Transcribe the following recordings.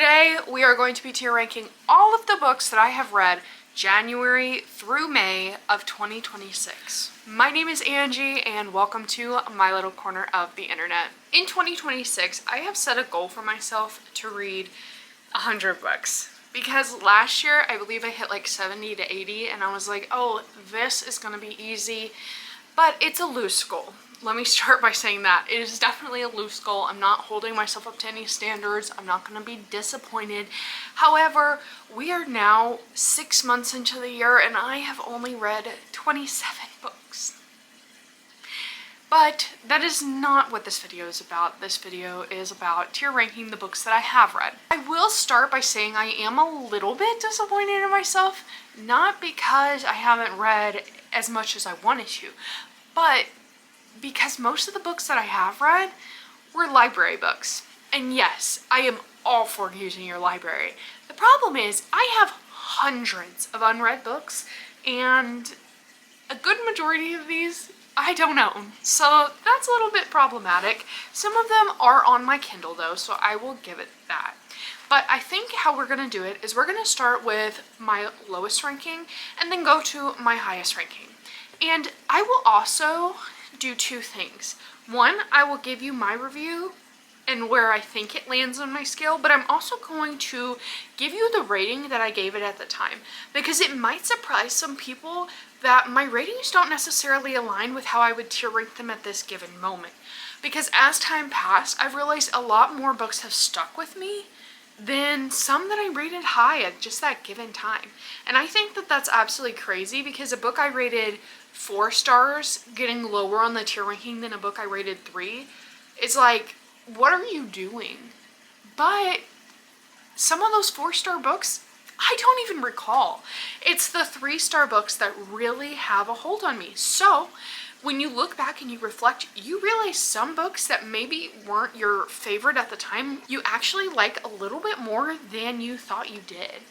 Today we are going to be tier ranking all of the books that I have read January through May of 2026. My name is Angie and welcome to my little corner of the internet. In 2026, I have set a goal for myself to read 100 books. Because last year, I believe I hit like 70 to 80 and I was like, oh, this is gonna be easy. But it's a loose goal. Let me start by saying that. It is definitely a loose goal. I'm not holding myself up to any standards. I'm not gonna be disappointed. However, we are now 6 months into the year and I have only read 27 books. But that is not what this video is about. This video is about tier ranking the books that I have read. I will start by saying I am a little bit disappointed in myself, not because I haven't read as much as I wanted to, but because most of the books that I have read were library books. And yes, I am all for using your library. The problem is I have hundreds of unread books and a good majority of these I don't own, so that's a little bit problematic. Some of them are on my Kindle though, so I will give it that. But I think how we're going to do it is we're going to start with my lowest ranking and then go to my highest ranking. And I will also do two things. One, I will give you my review and where I think it lands on my scale, but I'm also going to give you the rating that I gave it at the time, because it might surprise some people that my ratings don't necessarily align with how I would tier rank them at this given moment. Because as time passed, I've realized a lot more books have stuck with me than some that I rated high at just that given time. And I think that that's absolutely crazy, because a book I rated 4 stars getting lower on the tier ranking than a book I rated 3, it's like, what are you doing? But some of those 4-star books, I don't even recall. It's the 3-star books that really have a hold on me. So when you look back and you reflect, you realize some books that maybe weren't your favorite at the time, you actually like a little bit more than you thought you did.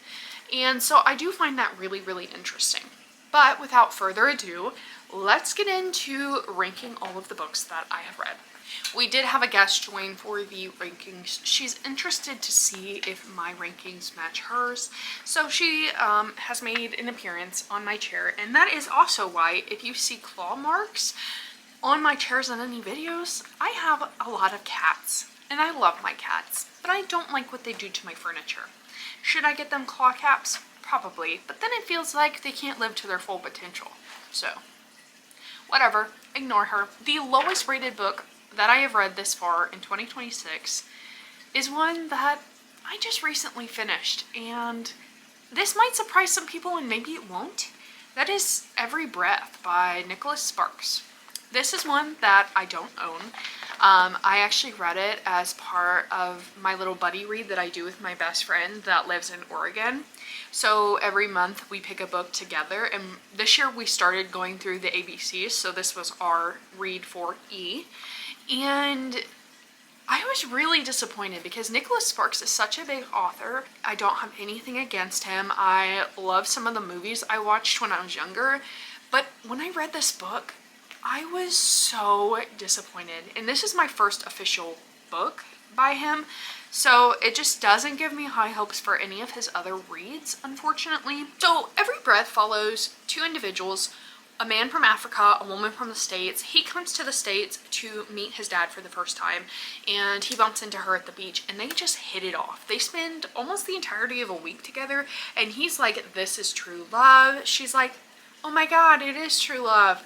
And so I do find that really, really interesting. But without further ado, let's get into ranking all of the books that I have read. We did have a guest join for the rankings. She's interested to see if my rankings match hers. So she has made an appearance on my chair, and that is also why if you see claw marks on my chairs in any videos, I have a lot of cats. And I love my cats, but I don't like what they do to my furniture. Should I get them claw caps? Probably, but then it feels like they can't live to their full potential. So, whatever, ignore her. The lowest rated book that I have read this far in 2026 is one that I just recently finished, and this might surprise some people and maybe it won't. That is Every Breath by Nicholas Sparks. This is one that I don't own. I actually read it as part of my little buddy read that I do with my best friend that lives in Oregon. So every month we pick a book together, and this year we started going through the ABCs, so this was our read for E. And I was really disappointed because Nicholas Sparks is such a big author. I don't have anything against him. I love some of the movies I watched when I was younger, but when I read this book, I was so disappointed. And this is my first official book by him, so it just doesn't give me high hopes for any of his other reads, unfortunately. So Every Breath follows 2 individuals, a man from Africa, a woman from the States. He comes to the States to meet his dad for the first time, and he bumps into her at the beach, and they just hit it off. They spend almost the entirety of a week together, and he's like, this is true love. She's like, oh my god, it is true love.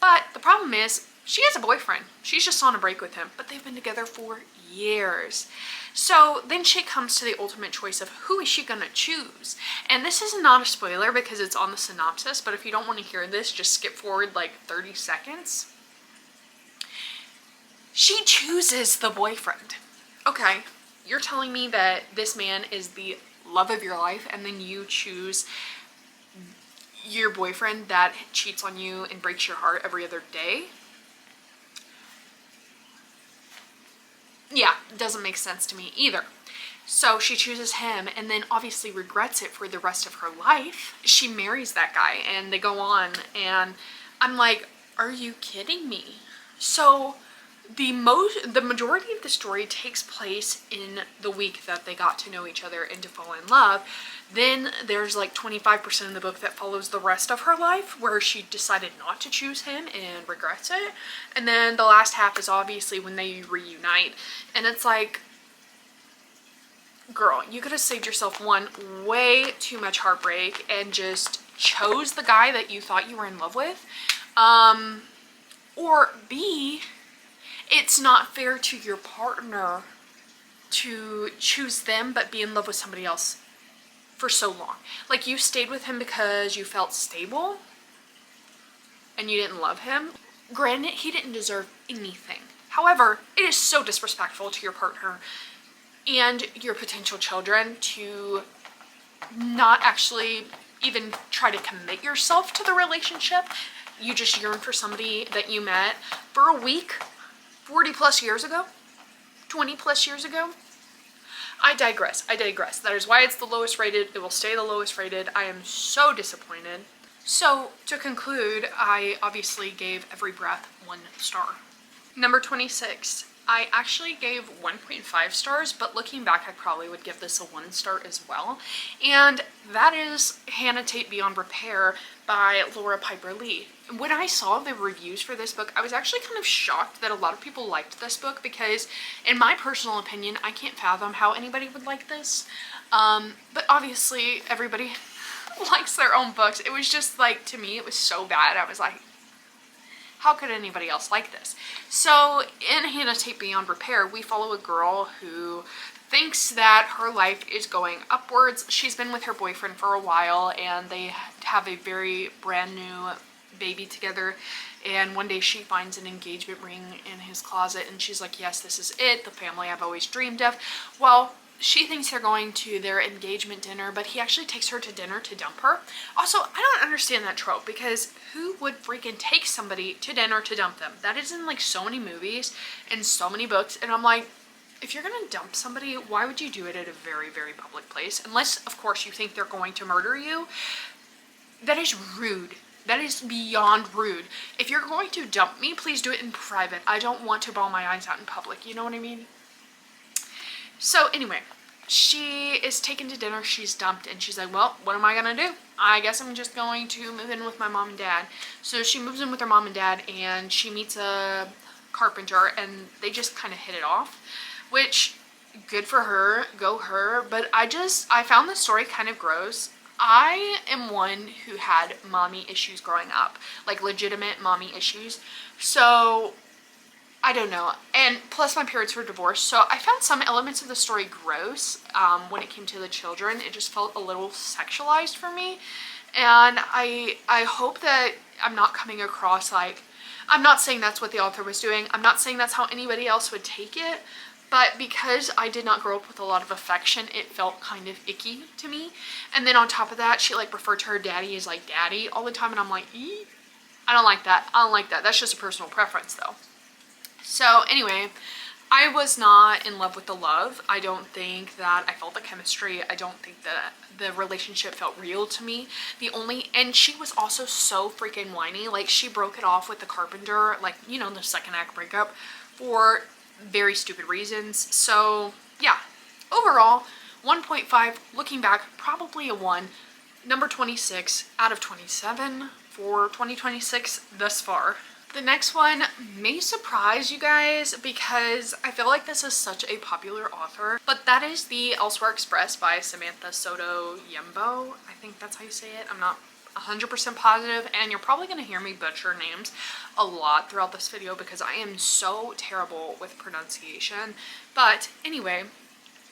But the problem is, she has a boyfriend. She's just on a break with him, but they've been together for years. So then she comes to the ultimate choice of who is she gonna choose? And this is not a spoiler because it's on the synopsis, but if you don't want to hear this, just skip forward like 30 seconds. She chooses the boyfriend. Okay, you're telling me that this man is the love of your life and then you choose your boyfriend that cheats on you and breaks your heart every other day? Yeah, it doesn't make sense to me either. So she chooses him and then obviously regrets it for the rest of her life. She marries that guy and they go on, and I'm like, are you kidding me? So the majority of the story takes place in the week that they got to know each other and to fall in love. Then there's like 25% of the book that follows the rest of her life where she decided not to choose him and regrets it. And then the last half is obviously when they reunite. And it's like, girl, you could have saved yourself one, way too much heartbreak and just chose the guy that you thought you were in love with. Or B, it's not fair to your partner to choose them but be in love with somebody else for so long. Like, you stayed with him because you felt stable and you didn't love him. Granted, he didn't deserve anything. However, it is so disrespectful to your partner and your potential children to not actually even try to commit yourself to the relationship. You just yearn for somebody that you met for a week 40 plus years ago, 20 plus years ago. I digress. That is why it's the lowest rated. It will stay the lowest rated. I am so disappointed. So to conclude, I obviously gave Every Breath 1 star. Number 26. I actually gave 1.5 stars, but looking back, I probably would give this a 1 star as well. And that is Hannah Tate Beyond Repair by Laura Piper Lee. When I saw the reviews for this book, I was actually kind of shocked that a lot of people liked this book because, in my personal opinion, I can't fathom how anybody would like this. But obviously, everybody likes their own books. It was just like, to me, it was so bad. I was like, how could anybody else like this? So in Hannah Tate Beyond Repair, we follow a girl who thinks that her life is going upwards. She's been with her boyfriend for a while and they have a very brand new baby together. And one day she finds an engagement ring in his closet and she's like, yes, this is it, the family I've always dreamed of. Well, she thinks they're going to their engagement dinner, but he actually takes her to dinner to dump her. Also, I don't understand that trope because who would freaking take somebody to dinner to dump them? That is in like so many movies and so many books. And I'm like, if you're gonna dump somebody, why would you do it at a very, very public place? Unless, of course, you think they're going to murder you. That is rude. That is beyond rude. If you're going to dump me, please do it in private. I don't want to bawl my eyes out in public. You know what I mean? So anyway, she is taken to dinner, she's dumped, and she's like, well, what am I gonna do? I guess I'm just going to move in with my mom and dad. So she moves in with her mom and dad, and she meets a carpenter, and they just kind of hit it off, which, good for her, go her, but I found the story kind of gross. I am one who had mommy issues growing up, like legitimate mommy issues, so I don't know, and plus my parents were divorced, so I found some elements of the story gross when it came to the children. It just felt a little sexualized for me, and I hope that I'm not coming across like, I'm not saying that's what the author was doing, I'm not saying that's how anybody else would take it, but because I did not grow up with a lot of affection, it felt kind of icky to me. And then on top of that, she like referred to her daddy as like daddy all the time, and I'm like, I don't like that. That's just a personal preference though. So anyway, I was not in love with the love. I don't think that I felt the chemistry. I don't think that the relationship felt real to me. And she was also so freaking whiny. Like, she broke it off with the carpenter, like, you know, the second act breakup, for very stupid reasons. So yeah, overall, 1.5, looking back, probably a 1. Number 26 out of 27 for 2026 thus far. The next one may surprise you guys because I feel like this is such a popular author, but that is The Elsewhere Express by Samantha Soto Yembo. I think that's how you say it. I'm not 100% positive, and you're probably going to hear me butcher names a lot throughout this video because I am so terrible with pronunciation. But anyway,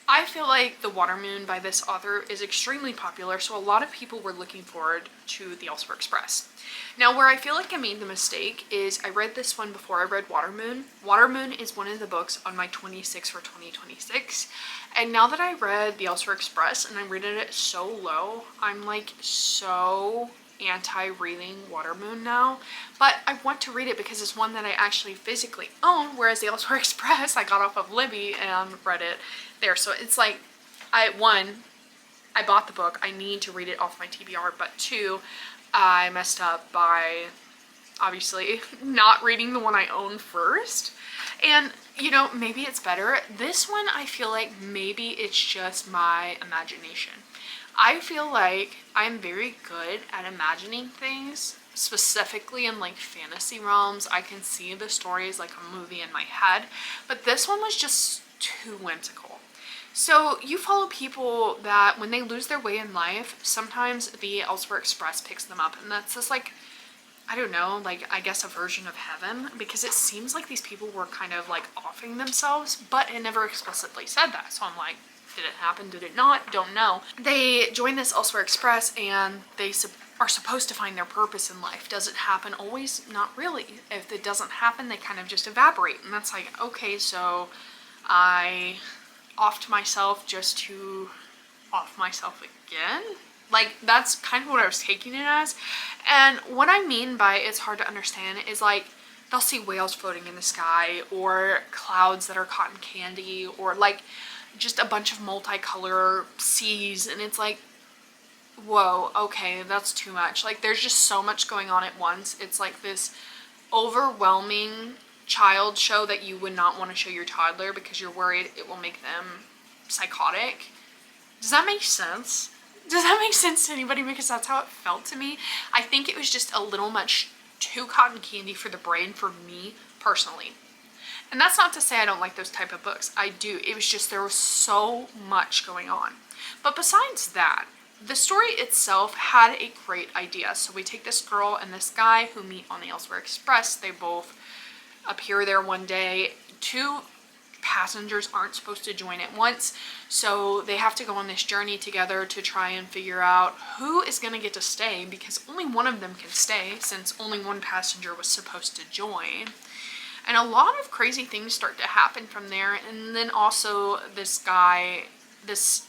I feel like The Water Moon by this author is extremely popular, so a lot of people were looking forward to The Elsewhere Express. Now, where I feel like I made the mistake is I read this one before I read Water Moon. Water Moon is one of the books on my 26 for 2026, and now that I read The Elsewhere Express and I rated it so low, I'm like so anti-reading Water Moon now, but I want to read it because it's one that I actually physically own, whereas The Elsewhere Express I got off of Libby and read it there. So it's like, I bought the book, I need to read it off my TBR, but 2, I messed up by obviously not reading the one I own first. And, you know, maybe it's better. This one, I feel like maybe it's just my imagination. I feel like I'm very good at imagining things, specifically in like fantasy realms. I can see the stories like a movie in my head, but this one was just too whimsical. So you follow people that when they lose their way in life, sometimes the Elsewhere Express picks them up, and that's just like, I don't know, like I guess a version of heaven, because it seems like these people were kind of like offing themselves, but it never explicitly said that. So I'm like, did it happen? Did it not? Don't know. They join this Elsewhere Express and they are supposed to find their purpose in life. Does it happen always? Not really. If it doesn't happen, they kind of just evaporate. And that's like, okay, so I offed myself just to off myself again? Like, that's kind of what I was taking it as. And what I mean by it's hard to understand is like, they'll see whales floating in the sky, or clouds that are cotton candy, or like just a bunch of multicolor seas, and it's like, whoa, okay, that's too much. Like, there's just so much going on at once. It's like this overwhelming child show that you would not want to show your toddler because you're worried it will make them psychotic. Does that make sense? Does that make sense to anybody? Because that's how it felt to me. I think it was just a little much too cotton candy for the brain for me personally. And that's not to say I don't like those type of books. I do. It was just there was so much going on. But besides that, the story itself had a great idea. So we take this girl and this guy who meet on the Elsewhere Express. They both appear there one day. Two passengers aren't supposed to join at once, so they have to go on this journey together to try and figure out who is going to get to stay, because only one of them can stay since only one passenger was supposed to join. And a lot of crazy things start to happen from there. And then also this guy, this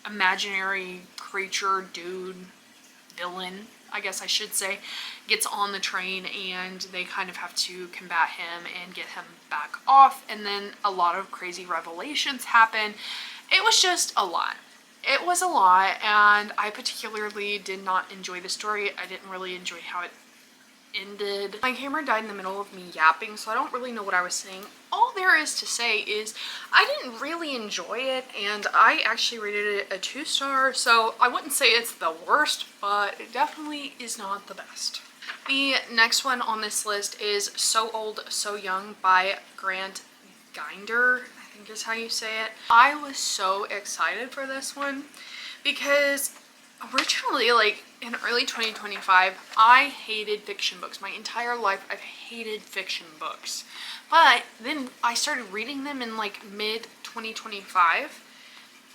imaginary creature, dude, villain, I guess I should say, gets on the train, and they kind of have to combat him and get him back off. And then a lot of crazy revelations happen. It was just a lot. It was a lot, and I particularly did not enjoy the story. I didn't really enjoy how it ended. My camera died in the middle of me yapping, so I don't really know what I was saying. All there is to say is I didn't really enjoy it, and I actually rated it a 2-star, so I wouldn't say it's the worst, but it definitely is not the best. The next one on this list is So Old, So Young by Grant Ginder, I think is how you say it. I was so excited for this one because originally, like in early 2025, I hated fiction books. My entire life, I've hated fiction books. But then I started reading them in like mid 2025,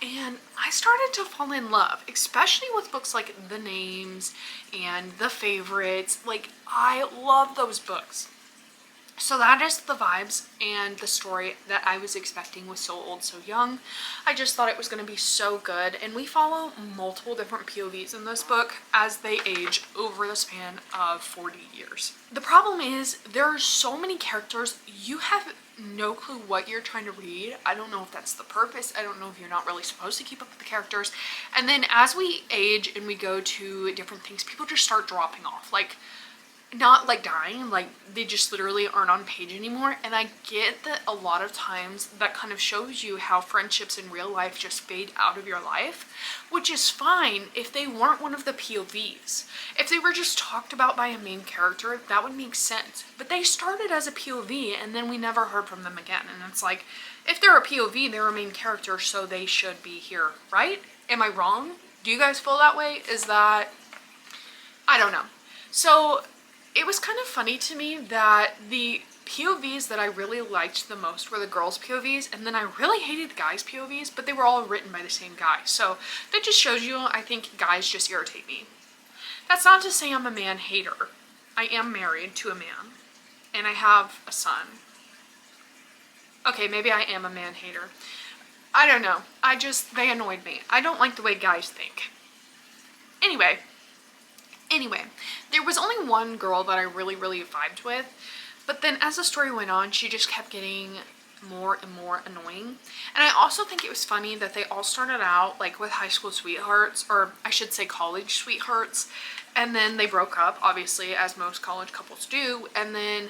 and I started to fall in love, especially with books like The Names and The Favorites. Like, I love those books. So that is the vibes and the story that I was expecting with So Old, So Young. I just thought it was going to be so good, and we follow multiple different POVs in this book as they age over the span of 40 years. The problem is there are so many characters, you have no clue what you're trying to read. I don't know if that's the purpose. I don't know if you're not really supposed to keep up with the characters. And then as we age and we go to different things, people just start dropping off. Like, not like dying, like they just literally aren't on page anymore. And I get that a lot of times that kind of shows you how friendships in real life just fade out of your life, which is fine if they weren't one of the POVs. If they were just talked about by a main character, that would make sense. But they started as a POV and then we never heard from them again. And it's like, if they're a POV, they're a main character, so they should be here, right? Am I wrong? Do you guys feel that way? Is that, I don't know. So it was kind of funny to me that the POVs that I really liked the most were the girls' POVs, and then I really hated the guys' POVs, but they were all written by the same guy. So that just shows you, I think guys just irritate me. That's not to say I'm a man hater. I am married to a man, and I have a son. Okay, maybe I am a man hater. I don't know. They annoyed me. I don't like the way guys think. Anyway, there was only one girl that I really vibed with, but then as the story went on, she just kept getting more and more annoying. And I also think it was funny that they all started out like with high school sweethearts, or I should say college sweethearts, and then they broke up, obviously, as most college couples do, and then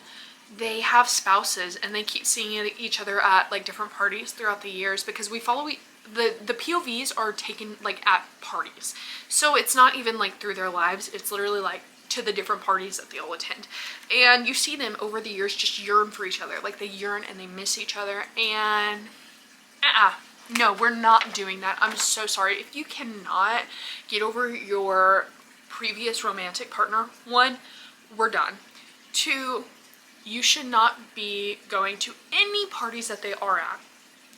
they have spouses and they keep seeing each other at like different parties throughout the years, because we follow the POVs are taken like at parties, so it's not even like through their lives, it's literally like to the different parties that they all attend, and you see them over the years just yearn for each other, like they yearn and they miss each other, and no, we're not doing that. I'm so sorry. If you cannot get over your previous romantic partner, one, we're done. Two, you should not be going to any parties that they are at,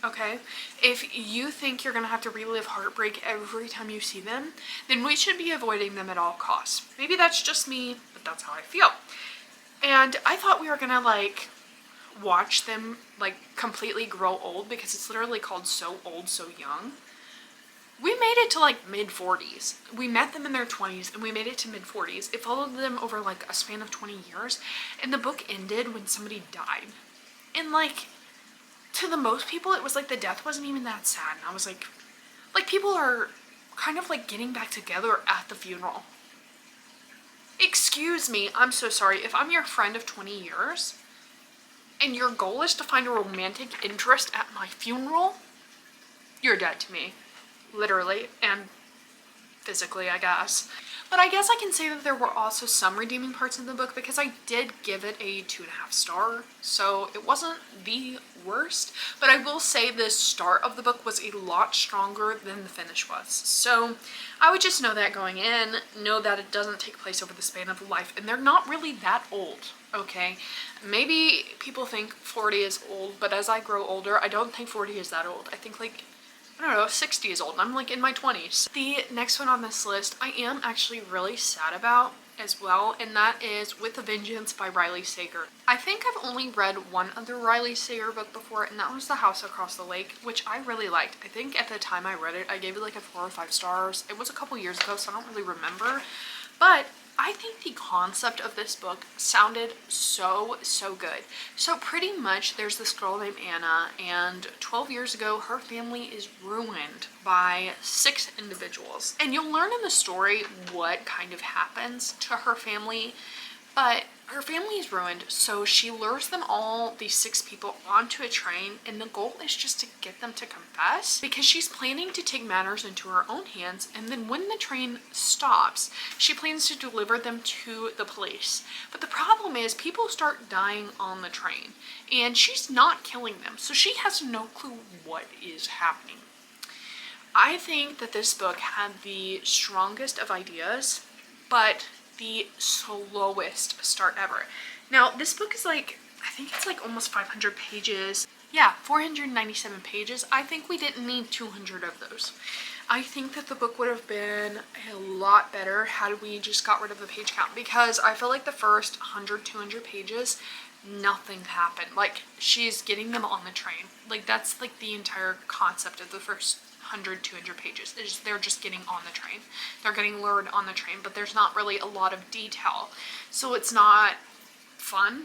okay? If you think you're gonna have to relive heartbreak every time you see them, then we should be avoiding them at all costs. Maybe that's just me, but that's how I feel. And I thought we were gonna like watch them like completely grow old, because it's literally called So Old, So Young. We made it to like mid-40s. We met them in their 20s and we made it to mid-40s. It followed them over like a span of 20 years, and the book ended when somebody died. And like, to the most people, it was like the death wasn't even that sad. And I was like people are kind of like getting back together at the funeral. Excuse me, I'm so sorry. If I'm your friend of 20 years and your goal is to find a romantic interest at my funeral, you're dead to me. Literally and physically, I guess. But I guess I can say that there were also some redeeming parts in the book, because I did give it a 2.5 star, so it wasn't the worst. But I will say the start of the book was a lot stronger than the finish was. So I would just know that going in, know that it doesn't take place over the span of life, and they're not really that old, okay? Maybe people think 40 is old, but as I grow older, I don't think 40 is that old. I think like, I don't know, 60 is old. I'm like in my 20s. The next one on this list I am actually really sad about as well, and that is With a Vengeance by Riley Sager. I think I've only read one other Riley Sager book before, and that was The House Across the Lake, which I really liked. I think at the time I read it, I gave it like a 4 or 5 stars. It was a couple years ago, so I don't really remember, but I think the concept of this book sounded so good. So pretty much there's this girl named Anna, and 12 years ago her family is ruined by 6 individuals. And you'll learn in the story what kind of happens to her family, but her family is ruined, so she lures them all, these 6 people, onto a train, and the goal is just to get them to confess, because she's planning to take matters into her own hands, and then when the train stops, she plans to deliver them to the police. But the problem is people start dying on the train, and she's not killing them, so she has no clue what is happening. I think that this book had the strongest of ideas, but the slowest start ever. Now, this book is like, I think it's like almost 500 pages. Yeah, 497 pages. I think we didn't need 200 of those. I think that the book would have been a lot better had we just got rid of the page count, because I feel like the first 100, 200 pages, nothing happened. Like, she's getting them on the train. Like, that's like the entire concept of the first 100, 200 pages. They're just getting on the train. They're getting lured on the train, but there's not really a lot of detail. So it's not fun.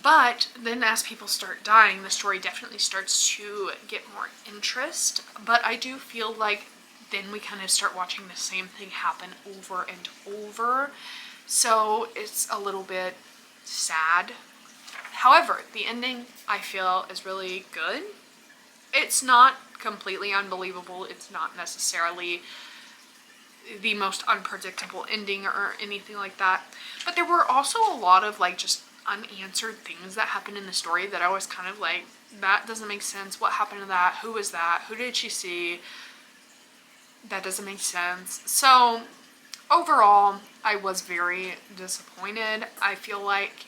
But then as people start dying, the story definitely starts to get more interest. But I do feel like then we kind of start watching the same thing happen over and over. So it's a little bit sad. However, the ending I feel is really good. It's not completely unbelievable. It's not necessarily the most unpredictable ending or anything like that. But there were also a lot of like just unanswered things that happened in the story that I was kind of like, that doesn't make sense. What happened to that? Who was that? Who did she see? That doesn't make sense. So overall, I was very disappointed. I feel like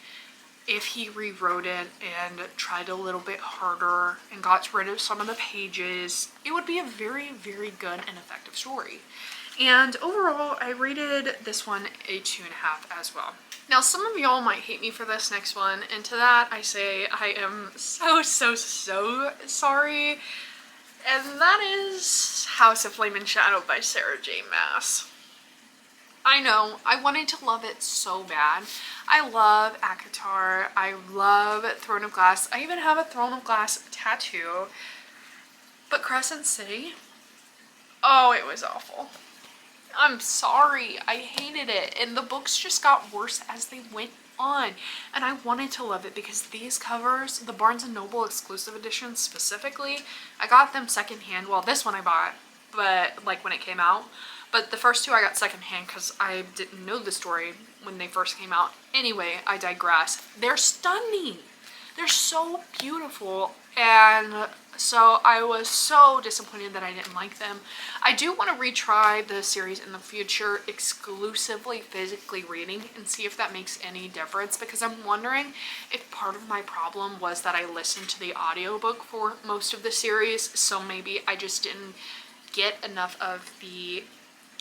if he rewrote it and tried a little bit harder and got rid of some of the pages, it would be a very good and effective story. And overall, I rated this one a 2.5 as well. Now, some of y'all might hate me for this next one, and to that I say I am so sorry. And that is House of Flame and Shadow by Sarah J. Maas. I know, I wanted to love it so bad. I love ACOTAR, I love Throne of Glass, I even have a Throne of Glass tattoo. But Crescent City, oh, it was awful. I'm sorry, I hated it. And the books just got worse as they went on. And I wanted to love it because these covers, the Barnes & Noble exclusive editions specifically, I got them secondhand. Well, this one I bought, but like when it came out. But the first two I got secondhand because I didn't know the story when they first came out. Anyway, I digress. They're stunning. They're so beautiful, and so I was so disappointed that I didn't like them. I do want to retry the series in the future, exclusively physically reading, and see if that makes any difference, because I'm wondering if part of my problem was that I listened to the audiobook for most of the series, so maybe I just didn't get enough of the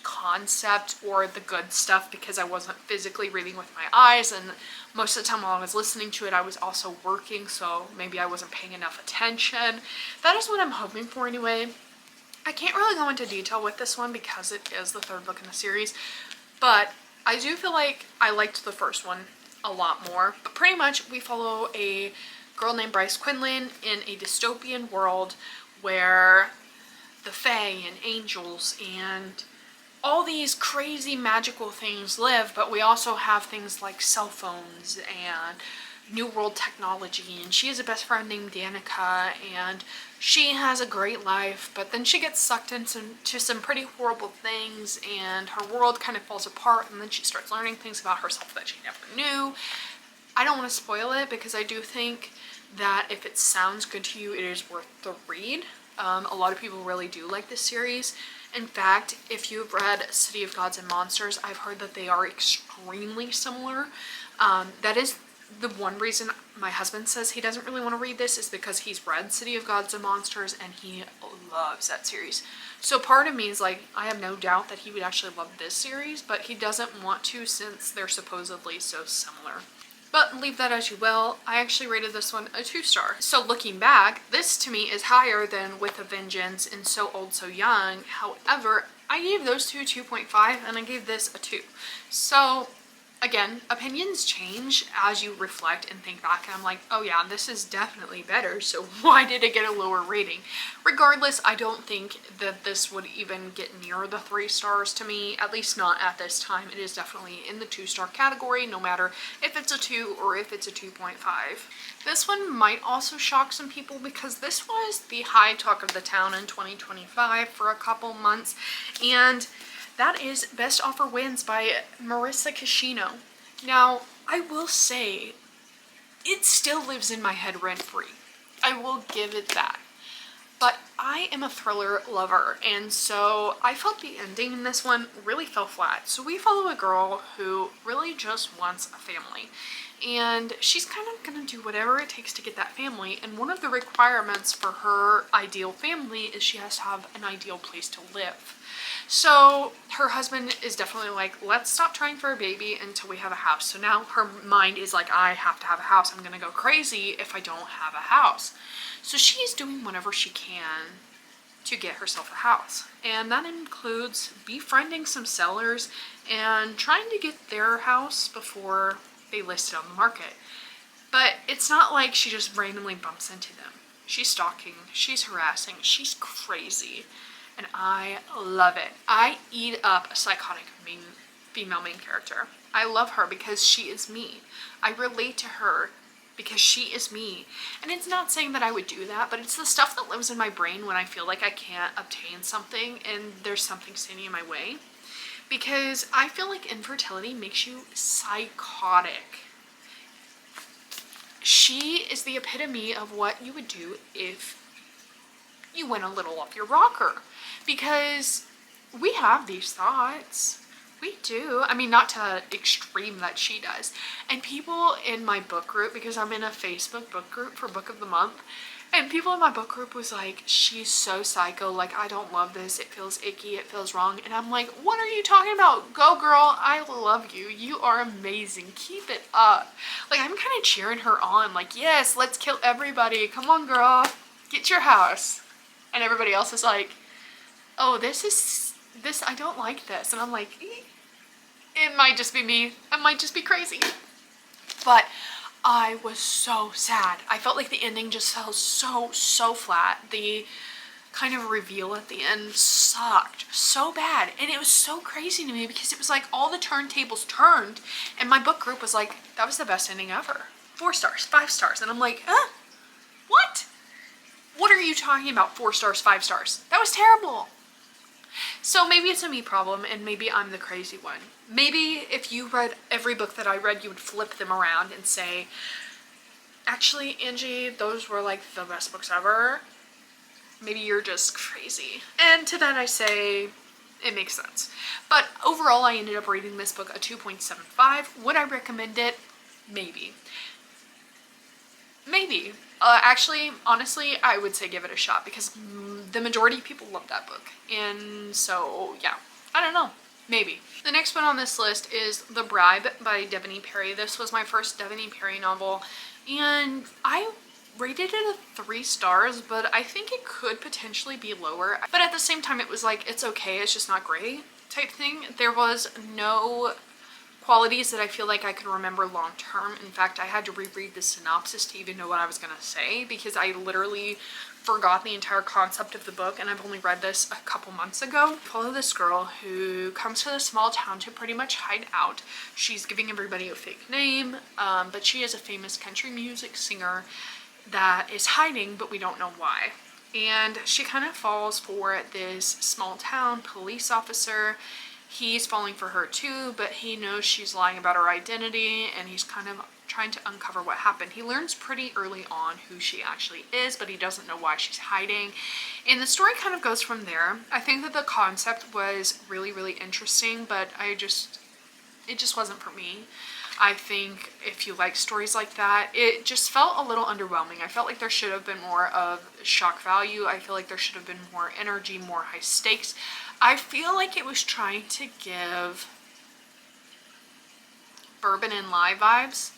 concept or the good stuff because I wasn't physically reading with my eyes, and most of the time while I was listening to it I was also working, so maybe I wasn't paying enough attention. That is what I'm hoping for anyway. I can't really go into detail with this one because it is the third book in the series, but I do feel like I liked the first one a lot more. But pretty much we follow a girl named Bryce Quinlan in a dystopian world where the Fae and angels and all these crazy magical things live, but we also have things like cell phones and new world technology, and she has a best friend named Danica, and she has a great life, but then she gets sucked into some pretty horrible things, and her world kind of falls apart, and then she starts learning things about herself that she never knew. I don't want to spoil it because I do think that if it sounds good to you, it is worth the read. A lot of people really do like this series. In fact, if you've read City of Gods and Monsters, I've heard that they are extremely similar. That is the one reason my husband says he doesn't really want to read this, is because he's read City of Gods and Monsters and he loves that series. So part of me is like, I have no doubt that he would actually love this series, but he doesn't want to since they're supposedly so similar. But leave that as you will. I actually rated this one a 2-star. So looking back, this to me is higher than With a Vengeance and So Old So Young. However, I gave those two 2.5 and I gave this a 2. So again, opinions change as you reflect and think back, and I'm like, oh yeah, this is definitely better, so why did it get a lower rating? Regardless, I don't think that this would even get near the 3 stars to me, at least not at this time. It is definitely in the 2-star category, no matter if it's a 2 or if it's a 2.5. This one might also shock some people because this was the high talk of the town in 2025 for a couple months, and that is Best Offer Wins by Marissa Kashino. Now, I will say, it still lives in my head rent-free. I will give it that. But I am a thriller lover, and so I felt the ending in this one really fell flat. So we follow a girl who really just wants a family, and she's kind of gonna do whatever it takes to get that family, and one of the requirements for her ideal family is she has to have an ideal place to live. So her husband is definitely like, let's stop trying for a baby until we have a house. So now her mind is like, I have to have a house. I'm gonna go crazy if I don't have a house. So she's doing whatever she can to get herself a house. And that includes befriending some sellers and trying to get their house before they list it on the market. But it's not like she just randomly bumps into them. She's stalking, she's harassing, she's crazy. And I love it. I eat up a psychotic female main character. I love her because she is me. I relate to her because she is me. And it's not saying that I would do that, but it's the stuff that lives in my brain when I feel like I can't obtain something and there's something standing in my way. Because I feel like infertility makes you psychotic. She is the epitome of what you would do if you went a little off your rocker. Because we have these thoughts. We do. I mean, not to the extreme that she does. And people in my book group, because I'm in a Facebook book group for Book of the Month, and people in my book group was like, she's so psycho, like, I don't love this, it feels icky, it feels wrong. And I'm like, what are you talking about? Go girl, I love you. You are amazing. Keep it up. Like, I'm kind of cheering her on, like, yes, let's kill everybody. Come on, girl. Get your house. And everybody else is like, oh, this, I don't like this. And I'm like, it might just be me. I might just be crazy. But I was so sad. I felt like the ending just fell so flat. The kind of reveal at the end sucked so bad. And it was so crazy to me because it was like all the turntables turned and my book group was like, that was the best ending ever. 4 stars, 5 stars. And I'm like, what? What are you talking about? 4 stars, 5 stars. That was terrible. So maybe it's a me problem and maybe I'm the crazy one. Maybe if you read every book that I read, you would flip them around and say, actually, Angie, those were like the best books ever. Maybe you're just crazy. And to that I say, it makes sense. But overall, I ended up rating this book a 2.75. Would I recommend it? Maybe. Maybe. Actually, honestly, I would say give it a shot because the majority of people love that book. And so, yeah, I don't know. Maybe. The next one on this list is The Bribe by Devoney Perry. This was my first Devoney Perry novel, and I rated it a 3 stars, but I think it could potentially be lower. But at the same time, it was like, it's okay, it's just not great type thing. There was no qualities that I feel like I could remember long term. In fact, I had to reread the synopsis to even know what I was gonna say because I literally forgot the entire concept of the book, and I've only read this a couple months ago. Follow this girl who comes to this small town to pretty much hide out. She's giving everybody a fake name, but she is a famous country music singer that is hiding, but we don't know why. And she kind of falls for this small town police officer. He's falling for her too, but he knows she's lying about her identity, and he's kind of trying to uncover what happened. He learns pretty early on who she actually is, but he doesn't know why she's hiding. And the story kind of goes from there. I think that the concept was really, really interesting, but it just wasn't for me. I think if you like stories like that, it just felt a little underwhelming. I felt like there should have been more of shock value. I feel like there should have been more energy, more high stakes. I feel like it was trying to give Bourbon and Lye vibes,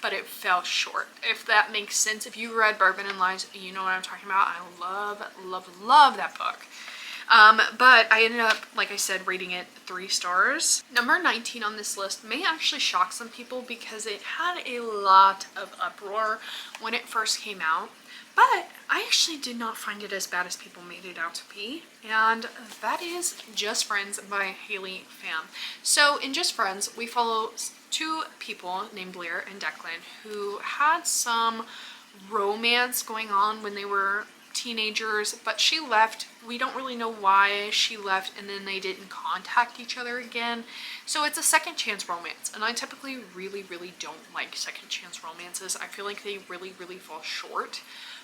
but it fell short, if that makes sense. If you read Bourbon and Lies, you know what I'm talking about. I love, love, love that book. But I ended up, like I said, rating it 3 stars. Number 19 on this list may actually shock some people because it had a lot of uproar when it first came out. But I actually did not find it as bad as people made it out to be. And that is Just Friends by Haley Pham. So in Just Friends, we follow 2 people named Blair and Declan who had some romance going on when they were teenagers, but she left. We don't really know why she left, and then they didn't contact each other again. So it's a second chance romance, and I typically really, really don't like second chance romances. I feel like they really, really fall short.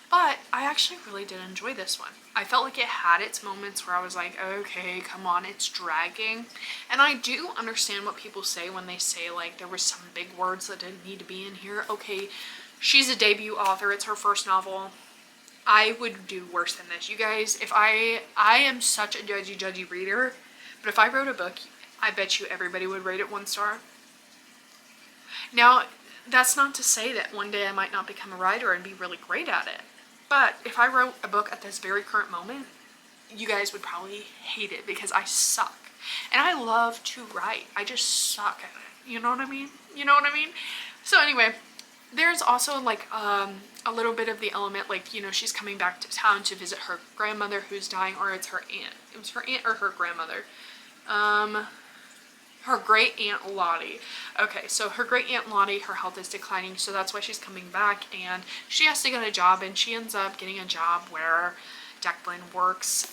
But I actually really did enjoy this one. I felt like it had its moments where I was like, okay, come on, it's dragging. And I do understand what people say when they say like there was some big words that didn't need to be in here. Okay, she's a debut author, it's her first novel. I would do worse than this. You guys, if I am such a judgy reader, but if I wrote a book, I bet you everybody would rate it 1 star. Now, that's not to say that one day I might not become a writer and be really great at it. But if I wrote a book at this very current moment, you guys would probably hate it because I suck. And I love to write. I just suck at it. You know what I mean? You know what I mean? So anyway, there's also like a little bit of the element, like, you know, she's coming back to town to visit her grandmother who's dying, or it's her aunt. It was her aunt or her grandmother. Her great aunt Lottie. Okay, so her great aunt Lottie, her health is declining, so that's why she's coming back, and she has to get a job, and she ends up getting a job where Declan works,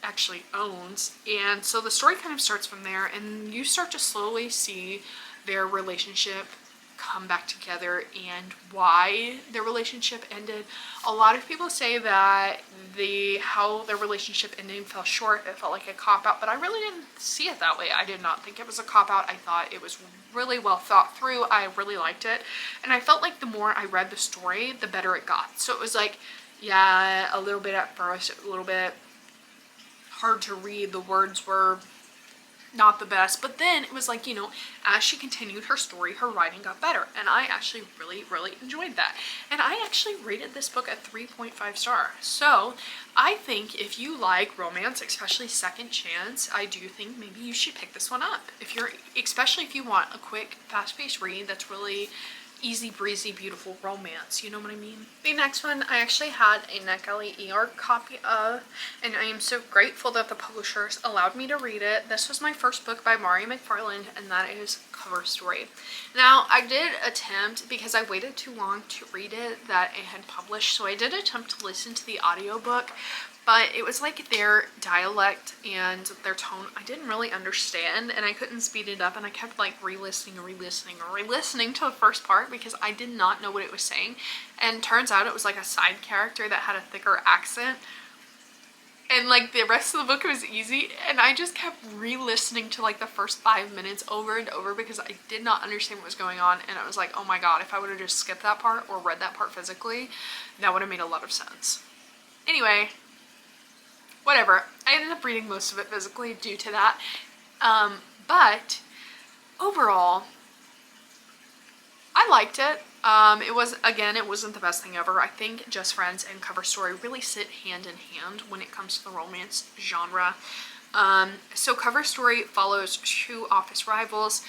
actually owns. And so the story kind of starts from there, and you start to slowly see their relationship come back together and why their relationship ended. A lot of people say that how their relationship ending fell short. It felt like a cop-out, but I really didn't see it that way. I did not think it was a cop-out. I thought it was really well thought through. I really liked it, and I felt like the more I read the story, the better it got. So it was like, yeah, a little bit at first, a little bit hard to read. The words were not the best, but then it was like, you know, as she continued her story, her writing got better, and I actually really, really enjoyed that. And I actually rated this book at 3.5 star. So I think if you like romance, especially second chance, I do think maybe you should pick this one up. Especially if you want a quick, fast-paced read that's really easy breezy, beautiful romance. You know what I mean? The next one I actually had a NetGalley e-arc copy of, and I am so grateful that the publishers allowed me to read it. This was my first book by Mari McFarland, and that is Cover Story. Now, I did attempt, because I waited too long to read it, that it had published, so I did attempt to listen to the audiobook, but it was like their dialect and their tone I didn't really understand, and I couldn't speed it up, and I kept like re-listening to the first part because I did not know what it was saying. And turns out it was like a side character that had a thicker accent, and like the rest of the book was easy, and I just kept re-listening to like the first 5 minutes over and over because I did not understand what was going on, and I was like, oh my god, if I would have just skipped that part or read that part physically, that would have made a lot of sense. Anyway, whatever. I ended up reading most of it physically due to that. But overall, I liked it. It wasn't the best thing ever. I think Just Friends and Cover Story really sit hand in hand when it comes to the romance genre. So Cover Story follows two office rivals,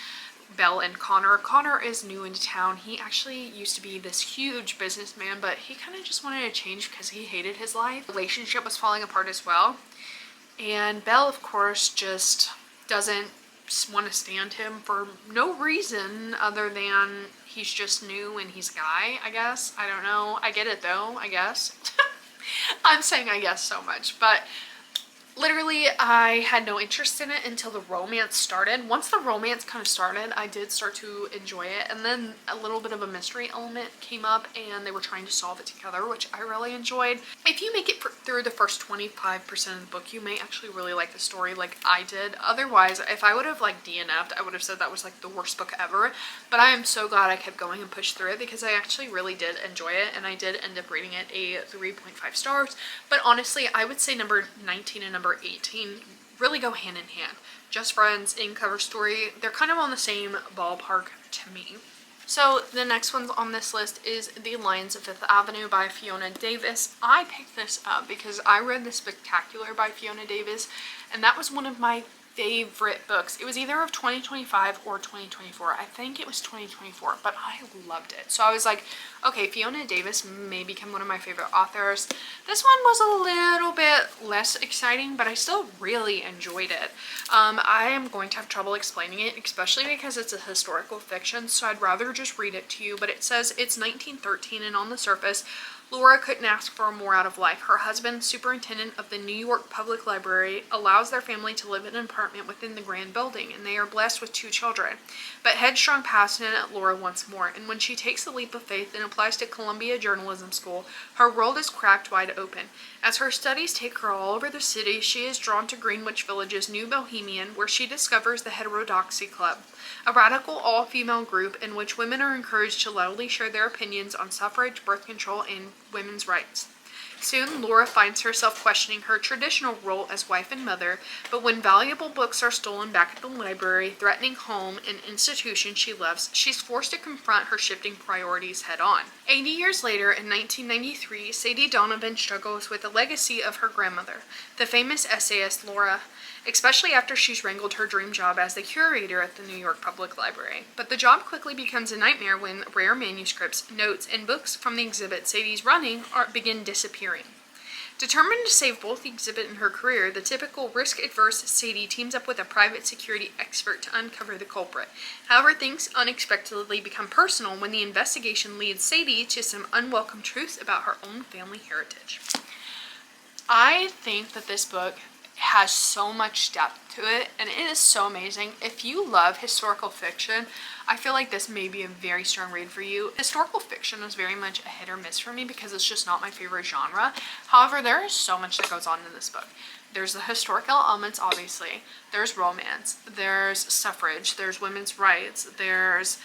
Belle and Connor. Connor is new into town. He actually used to be this huge businessman, but he kind of just wanted to change because he hated his life. Relationship was falling apart as well. And Belle, of course, just doesn't want to stand him for no reason other than he's just new and he's a guy, I guess. I don't know. I get it though, I guess. I'm saying I guess so much, but literally, I had no interest in it until the romance started. Once the romance kind of started, I did start to enjoy it, and then a little bit of a mystery element came up, and they were trying to solve it together, which I really enjoyed. If you make it through the first 25% of the book, you may actually really like the story like I did. Otherwise, if I would have like DNF'd, I would have said that was like the worst book ever, but I am so glad I kept going and pushed through it because I actually really did enjoy it, and I did end up rating it a 3.5 stars, but honestly, I would say number 19 and number 18 really go hand in hand. Just Friends and Cover Story, they're kind of on the same ballpark to me. So the next one on this list is The Lions of Fifth Avenue by Fiona Davis. I picked this up because I read The Spectacular by Fiona Davis, and that was one of my favorite books. It was either of 2025 or 2024. I think it was 2024, but I loved it. So I was like, okay, Fiona Davis may become one of my favorite authors. This one was a little bit less exciting, but I still really enjoyed it. I am going to have trouble explaining it, especially because it's a historical fiction, so I'd rather just read it to you. But it says it's 1913, and on the surface, Laura couldn't ask for more out of life. Her husband, superintendent of the New York Public Library, allows their family to live in an apartment within the grand building, and they are blessed with 2 children. But headstrong passionate Laura wants more, and when she takes the leap of faith and applies to Columbia Journalism School, her world is cracked wide open. As her studies take her all over the city, she is drawn to Greenwich Village's New Bohemian, where she discovers the Heterodoxy Club, a radical all-female group in which women are encouraged to loudly share their opinions on suffrage, birth control, and women's rights. Soon, Laura finds herself questioning her traditional role as wife and mother, but when valuable books are stolen back at the library, threatening home and institution she loves, she's forced to confront her shifting priorities head-on. 80 years later, in 1993, Sadie Donovan struggles with the legacy of her grandmother, the famous essayist Laura, especially after she's wrangled her dream job as the curator at the New York Public Library. But the job quickly becomes a nightmare when rare manuscripts, notes, and books from the exhibit Sadie's running begin disappearing. Determined to save both the exhibit and her career, the typical risk-adverse Sadie teams up with a private security expert to uncover the culprit. However, things unexpectedly become personal when the investigation leads Sadie to some unwelcome truths about her own family heritage. I think that this book has so much depth to it, and it is so amazing. If you love historical fiction, I feel like this may be a very strong read for you. Historical fiction is very much a hit or miss for me because it's just not my favorite genre. However, there is so much that goes on in this book. There's the historical elements, obviously. There's romance. There's suffrage. There's women's rights. There's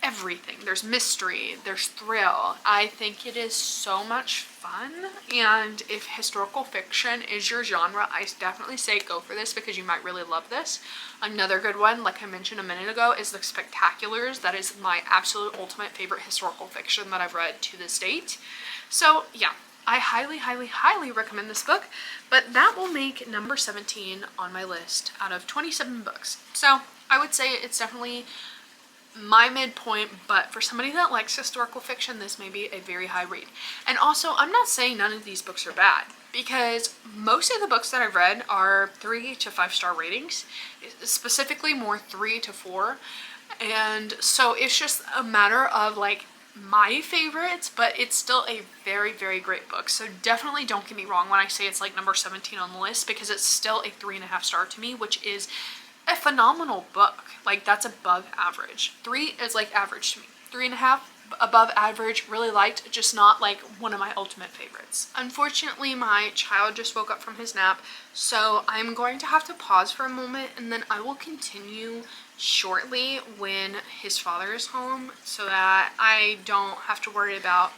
everything. There's mystery, there's thrill. I think it is so much fun, and if historical fiction is your genre, I definitely say go for this because you might really love this. Another good one, like I mentioned a minute ago, is The Spectaculars. That is my absolute ultimate favorite historical fiction that I've read to this date. So yeah, I highly, highly, highly recommend this book, but that will make number 17 on my list out of 27 books. So I would say it's definitely my midpoint, but for somebody that likes historical fiction, this may be a very high read. And also, I'm not saying none of these books are bad, because most of the books that I've read are 3 to 5 star ratings, specifically more 3 to 4. And so it's just a matter of like my favorites, but it's still a very, very great book. So definitely don't get me wrong when I say it's like number 17 on the list, because it's still a 3.5 star to me, which is a phenomenal book. Like, that's above average. 3 is like average to me. 3.5 above average, really liked, just not like one of my ultimate favorites. Unfortunately, my child just woke up from his nap, so I'm going to have to pause for a moment, and then I will continue shortly when his father is home, so that I don't have to worry about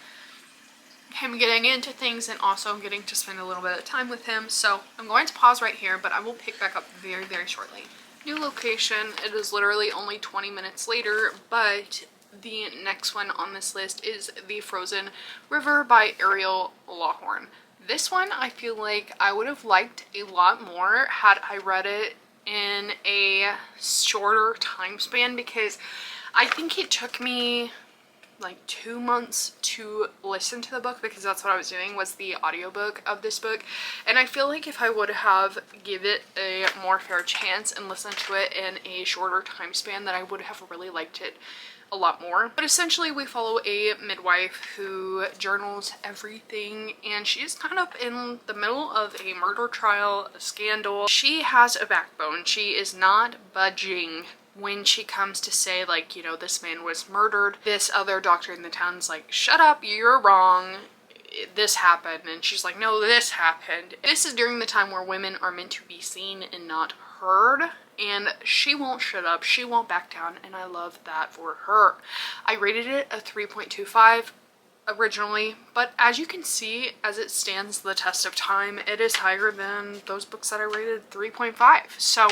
him getting into things and also getting to spend a little bit of time with him. So I'm going to pause right here, but I will pick back up very, very shortly. New location. It is literally only 20 minutes later, but the next one on this list is The Frozen River by Ariel Lawhorn. This one I feel like I would have liked a lot more had I read it in a shorter time span, because I think it took me like 2 months to listen to the book, because that's what I was doing, was the audiobook of this book. And I feel like if I would have give it a more fair chance and listened to it in a shorter time span, that I would have really liked it a lot more. But essentially we follow a midwife who journals everything, and she's kind of in the middle of a murder trial, a scandal. She has a backbone. She is not budging when she comes to say, like, you know, this man was murdered. This other doctor in the town's like, shut up, you're wrong, this happened. And she's like, no, this happened. This is during the time where women are meant to be seen and not heard, and she won't shut up, she won't back down, and I love that for her. I rated it a 3.25 originally, but as you can see, as it stands the test of time, it is higher than those books that I rated 3.5. So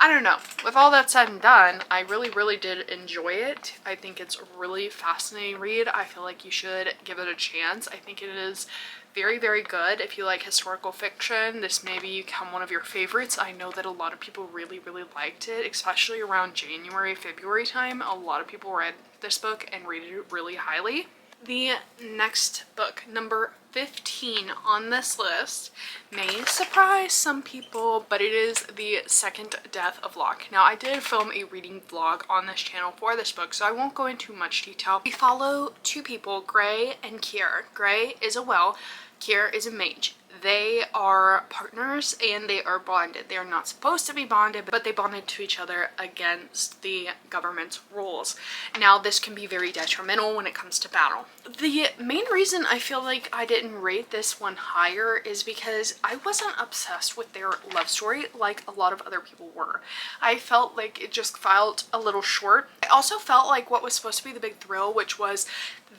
I don't know. With all that said and done, I really, really did enjoy it. I think it's a really fascinating read. I feel like you should give it a chance. I think it is very, very good. If you like historical fiction, this may become one of your favorites. I know that a lot of people really, really liked it, especially around January, February time. A lot of people read this book and rated it really highly. The next book, number 15 on this list, may surprise some people, but it is The Second Death of Locke. Now, I did film a reading vlog on this channel for this book, so I won't go into much detail. We follow two people, Gray and Kier. Gray is a well, Kier is a mage. They are partners and they are bonded. They are not supposed to be bonded, but they bonded to each other against the government's rules. Now, this can be very detrimental when it comes to battle. The main reason I feel like I didn't rate this one higher is because I wasn't obsessed with their love story like a lot of other people were. I felt like it just felt a little short. I also felt like what was supposed to be the big thrill, which was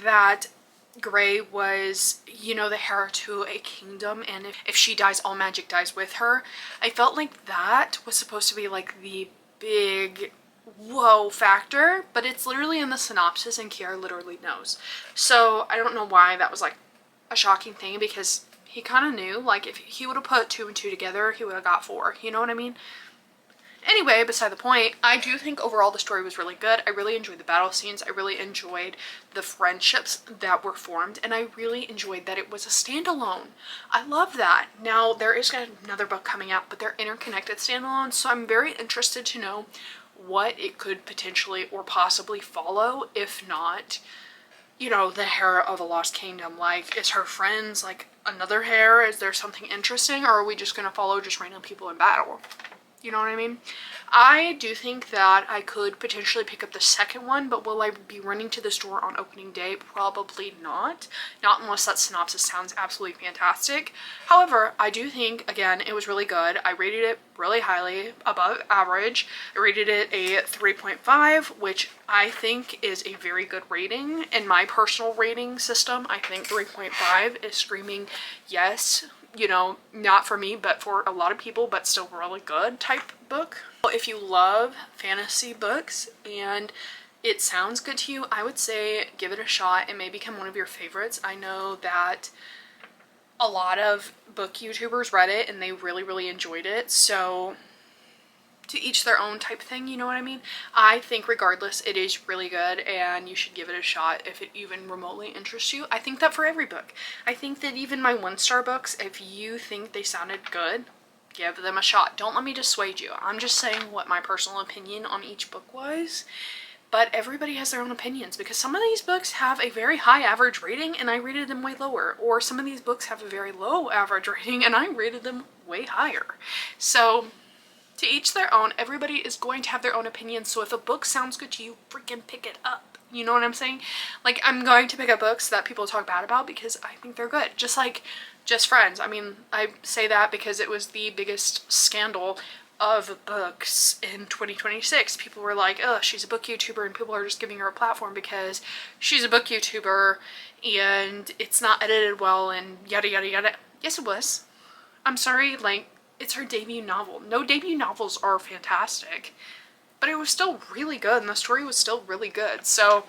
that Gray was, you know, the heir to a kingdom, and if she dies, all magic dies with her. I felt like that was supposed to be like the big whoa factor, but it's literally in the synopsis and Kiara literally knows. So I don't know why that was like a shocking thing, because he kind of knew, like, if he would have put 2 and 2 together, he would have got 4, you know what I mean? Anyway, beside the point, I do think overall the story was really good. I really enjoyed the battle scenes. I really enjoyed the friendships that were formed, and I really enjoyed that it was a standalone. I love that. Now, there is another book coming out, but they're interconnected standalones, so I'm very interested to know what it could potentially or possibly follow, if not, you know, the heir of a lost kingdom. Like, is her friends like another heir? Is there something interesting, or are we just gonna follow just random people in battle? You know what I mean? I do think that I could potentially pick up the second one, but will I be running to the store on opening day? Probably not. Not unless that synopsis sounds absolutely fantastic. However, I do think, again, it was really good. I rated it really highly, above average. I rated it a 3.5, which I think is a very good rating. In my personal rating system, I think 3.5 is screaming yes. You know, not for me, but for a lot of people, but still really good type book. If you love fantasy books and it sounds good to you, I would say give it a shot. It may become one of your favorites. I know that a lot of book YouTubers read it and they really, really enjoyed it. So to each their own type thing, you know what I mean? I think regardless it is really good and you should give it a shot if it even remotely interests you. I think that for every book. I think that even my 1-star books, if you think they sounded good, give them a shot. Don't let me dissuade you. I'm just saying what my personal opinion on each book was. But everybody has their own opinions because some of these books have a very high average rating and I rated them way lower. Or some of these books have a very low average rating and I rated them way higher. So to each their own. Everybody is going to have their own opinions. So if a book sounds good to you, freaking pick it up. You know what I'm saying? Like, I'm going to pick up books that people talk bad about because I think they're good. Just like Just Friends. I mean, I say that because it was the biggest scandal of books in 2026. People were like, oh, she's a book YouTuber, and people are just giving her a platform because she's a book YouTuber and it's not edited well and yada yada yada. Yes, it was. I'm sorry, like, it's her debut novel. No debut novels are fantastic, but it was still really good and the story was still really good. So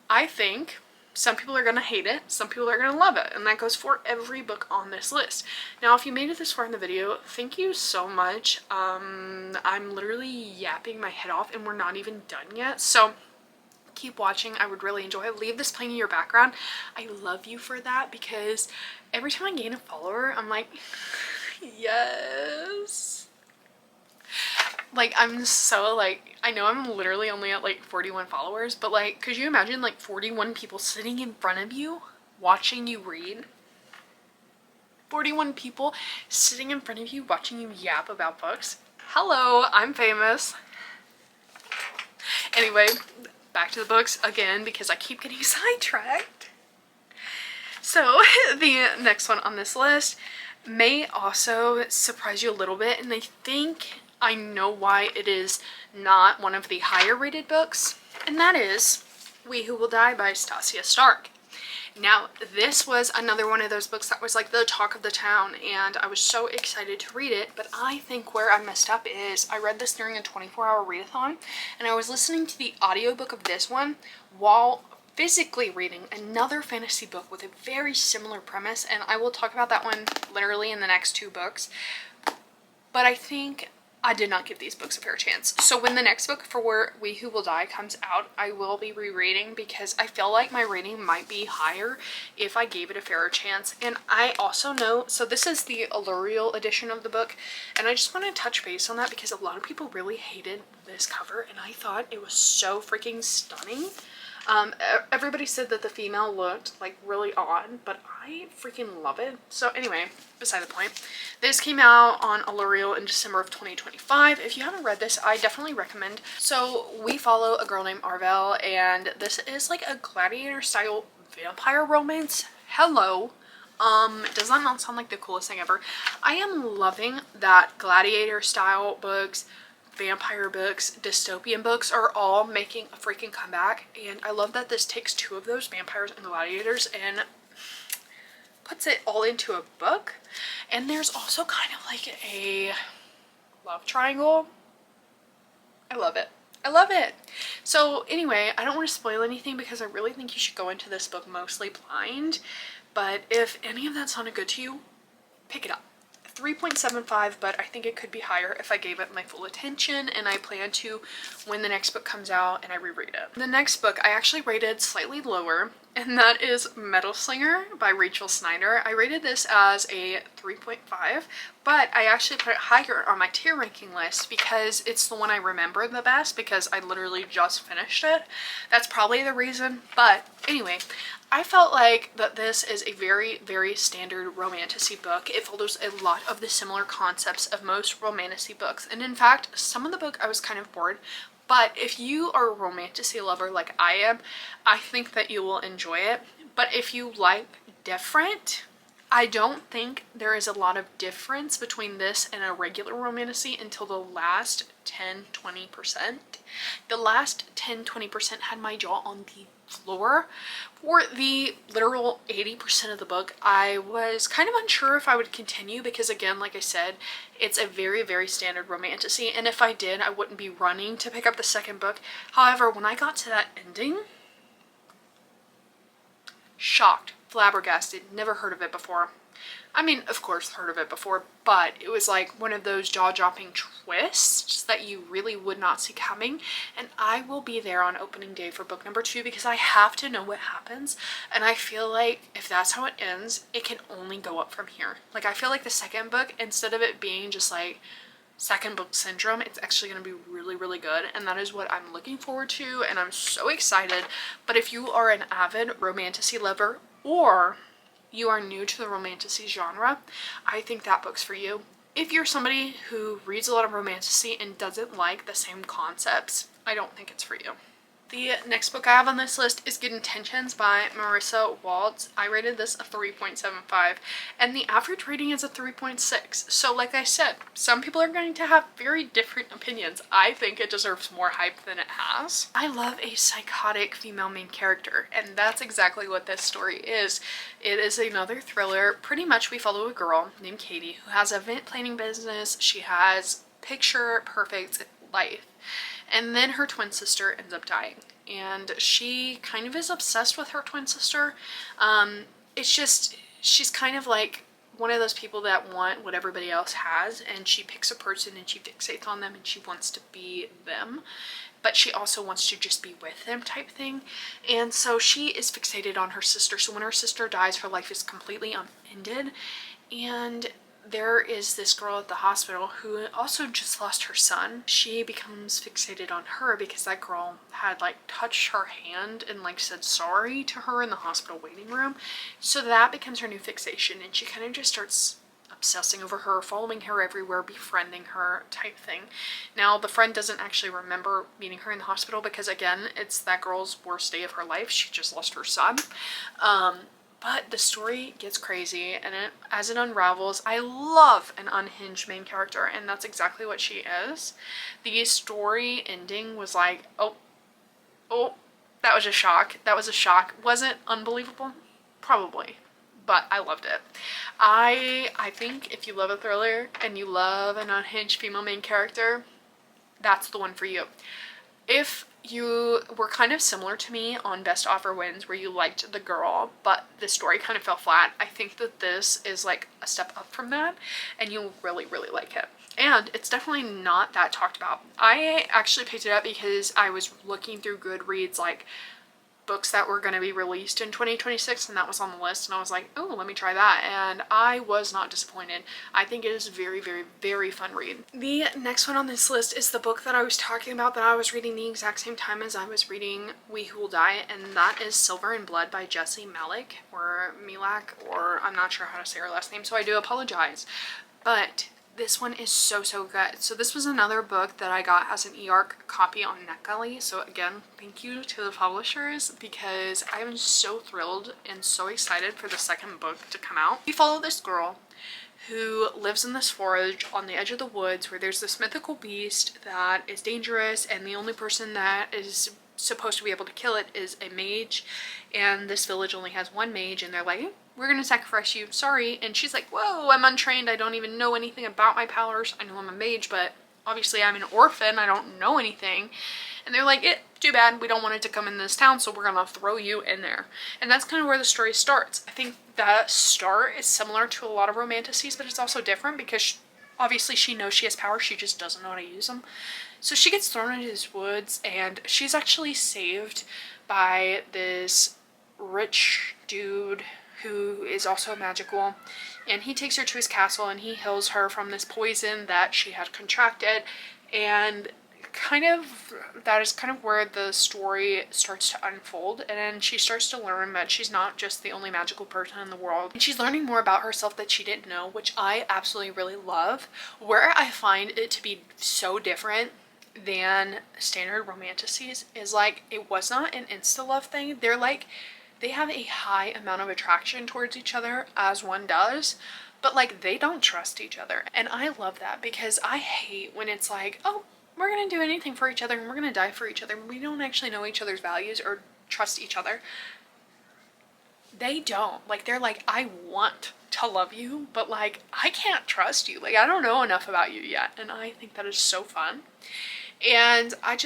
I think some people are going to hate it, some people are going to love it, and that goes for every book on this list. Now, if you made it this far in the video, thank you so much. I'm literally yapping my head off and we're not even done yet. So keep watching. I would really enjoy it. Leave this playing in your background. I love you for that because every time I gain a follower, I'm like, yes. Like, I'm so, like, I know I'm literally only at like 41 followers, but like, could you imagine like 41 people sitting in front of you watching you read? 41 people sitting in front of you watching you yap about books? Hello, I'm famous. Anyway, back to the books again because I keep getting sidetracked. So the next one on this list may also surprise you a little bit, and I think I know why it is not one of the higher rated books, and that is We Who Will Die by Stasia Stark. Now, this was another one of those books that was like the talk of the town, and I was so excited to read it, but I think where I messed up is I read this during a 24-hour readathon, and I was listening to the audiobook of this one while physically reading another fantasy book with a very similar premise, and I will talk about that one literally in the next 2 books. But I think I did not give these books a fair chance. So when the next book for We Who Will Die comes out, I will be rereading because I feel like my rating might be higher if I gave it a fairer chance. And I also know, so this is the Allurial edition of the book, and I just want to touch base on that because a lot of people really hated this cover, and I thought it was so freaking stunning. Everybody said that the female looked like really odd, but I freaking love it. So anyway, beside the point, this came out on Allurial in December of 2025. If you haven't read this, I definitely recommend. So we follow a girl named Arvel, and this is like a gladiator style vampire romance. Hello. Does that not sound like the coolest thing ever? I am loving that gladiator style books, vampire books, dystopian books are all making a freaking comeback, and I love that this takes 2 of those, vampires and gladiators, and puts it all into a book. And there's also kind of like a love triangle. I love it. I love it. So anyway, I don't want to spoil anything because I really think you should go into this book mostly blind, but if any of that sounded good to you, pick it up. 3.75, but I think it could be higher if I gave it my full attention, and I plan to when the next book comes out and I reread it. The next book I actually rated slightly lower, and that is Metal Slinger by Rachel Snyder. I rated this as a 3.5, but I actually put it higher on my tier ranking list because it's the one I remember the best because I literally just finished it. That's probably the reason, but anyway, I felt like that this is a very, very standard romantasy book. It follows a lot of the similar concepts of most romantasy books, and in fact, some of the book I was kind of bored. But if you are a romantasy lover like I am, I think that you will enjoy it. But if you like different, I don't think there is a lot of difference between this and a regular romantasy until the last 10-20%. The last 10-20% had my jaw on the floor. For the literal 80% of the book, I was kind of unsure if I would continue because, again, like I said, it's a very, very standard romantasy, and if I did, I wouldn't be running to pick up the second book. However, when I got to that ending, shocked, flabbergasted, never heard of it before. I mean, of course, heard of it before, but it was like one of those jaw-dropping twists that you really would not see coming. And I will be there on opening day for book number 2 because I have to know what happens. And I feel like if that's how it ends, it can only go up from here. Like, I feel like the second book, instead of it being just like second book syndrome, it's actually going to be really, really good, and that is what I'm looking forward to, and I'm so excited. But if you are an avid romantasy lover, or you are new to the romantasy genre, I think that book's for you. If you're somebody who reads a lot of romantasy and doesn't like the same concepts, I don't think it's for you. The next book I have on this list is Good Intentions by Marissa Waltz. I rated this a 3.75, and the average rating is a 3.6. So like I said, some people are going to have very different opinions. I think it deserves more hype than it has. I love a psychotic female main character, and that's exactly what this story is. It is another thriller. Pretty much we follow a girl named Katie who has an event planning business. She has picture perfect life. And then her twin sister ends up dying, and she kind of is obsessed with her twin sister. It's just, she's kind of like one of those people that want what everybody else has, and she picks a person and she fixates on them and she wants to be them, but she also wants to just be with them type thing. And so she is fixated on her sister. So when her sister dies, her life is completely upended. And there is this girl at the hospital who also just lost her son. She becomes fixated on her because that girl had like touched her hand and like said sorry to her in the hospital waiting room. So that becomes her new fixation, and she kind of just starts obsessing over her, following her everywhere, befriending her type thing. Now the friend doesn't actually remember meeting her in the hospital because, again, it's that girl's worst day of her life. She just lost her son. But the story gets crazy, and as it unravels, I love an unhinged main character, and that's exactly what she is. The story ending was like, oh, that was a shock. That was a shock. Was it unbelievable? Probably. But I loved it. I think if you love a thriller and you love an unhinged female main character, that's the one for you. If you were kind of similar to me on Best Offer Wins, where you liked the girl, but the story kind of fell flat, I think that this is like a step up from that, and you'll really, really like it. And it's definitely not that talked about. I actually picked it up because I was looking through Goodreads, like, books that were going to be released in 2026, and that was on the list, and I was like, oh, let me try that, and I was not disappointed. I think it is a very, very, very fun read. The next one on this list is the book that I was talking about that I was reading the exact same time as I was reading We Who Will Die, and that is Silver and Blood by Jessie Malik, or Milak, or I'm not sure how to say her last name, so I do apologize. But this one is so, so good. So this was another book that I got as an e-arc copy on NetGalley. So again, thank you to the publishers, because I am so thrilled and so excited for the second book to come out. We follow this girl who lives in this forest on the edge of the woods where there's this mythical beast that is dangerous, and the only person that is supposed to be able to kill it is a mage, and this village only has one mage, and they're like, we're gonna sacrifice you, sorry. And she's like, whoa, I'm untrained, I don't even know anything about my powers. I know I'm a mage, but obviously I'm an orphan, I don't know anything. And they're like, too bad, we don't want it to come in this town, so we're gonna throw you in there. And that's kind of where the story starts. I think that start is similar to a lot of romantasies, but it's also different because obviously she knows she has powers, she just doesn't know how to use them. So she gets thrown into these woods, and she's actually saved by this rich dude who is also magical, and he takes her to his castle and he heals her from this poison that she had contracted. And that is kind of where the story starts to unfold, and then she starts to learn that she's not just the only magical person in the world, and she's learning more about herself that she didn't know, which I absolutely really love. Where I find it to be so different than standard romantasies is, like, it was not an insta-love thing. They have a high amount of attraction towards each other, as one does, but like, they don't trust each other. And I love that, because I hate when it's like, oh, we're gonna do anything for each other and we're gonna die for each other. We don't actually know each other's values or trust each other. They don't. Like, they're like, I want to love you, but like, I can't trust you. Like, I don't know enough about you yet. And I think that is so fun. And I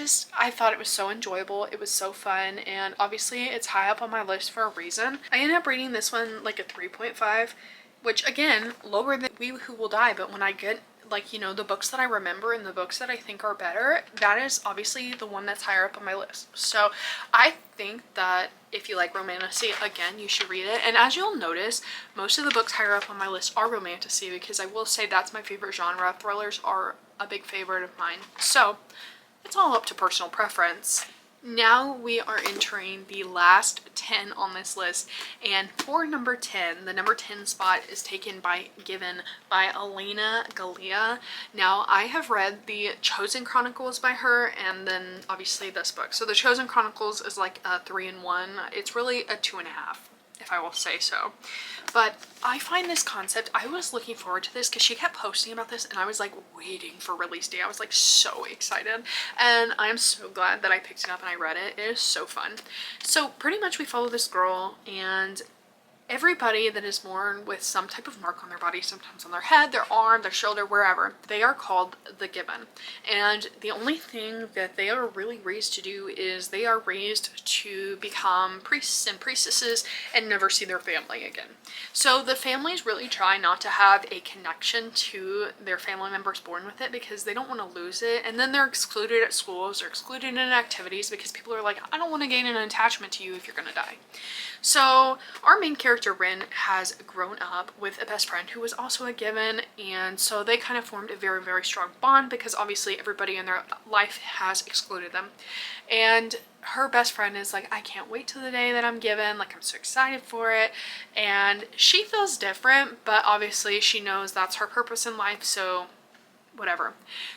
thought it was so enjoyable. It was so fun, and obviously it's high up on my list for a reason. I ended up rating this one like a 3.5, which again, lower than We Who Will Die, but when I get like, you know, the books that I remember and the books that I think are better, that is obviously the one that's higher up on my list. So I think that if you like romantasy, again, you should read it. And as you'll notice, most of the books higher up on my list are romantasy, because I will say that's my favorite genre. Thrillers are a big favorite of mine. So it's all up to personal preference. Now we are entering the last 10 on this list, and for number 10, the number 10 spot is taken by Given by Elena Galea. Now I have read the Chosen Chronicles by her, and then obviously this book. So the Chosen Chronicles is like a 3-in-1. It's really a 2.5, if I will say so. But I find this concept, I was looking forward to this because she kept posting about this, and I was like waiting for release day. I was like so excited, and I am so glad that I picked it up and I read it. It is so fun. So pretty much we follow this girl, and everybody that is born with some type of mark on their body, sometimes on their head, their arm, their shoulder, wherever, they are called the Given. And the only thing that they are really raised to do is they are raised to become priests and priestesses and never see their family again. So the families really try not to have a connection to their family members born with it, because they don't want to lose it. And then they're excluded at schools, they're excluded in activities, because people are like, I don't want to gain an attachment to you if you're going to die. So our main character, Rin, has grown up with a best friend who was also a Given, and so they kind of formed a very, very strong bond, because obviously everybody in their life has excluded them. And her best friend is like, I can't wait till the day that I'm Given, like I'm so excited for it. And she feels different, but obviously she knows that's her purpose in life, so whatever.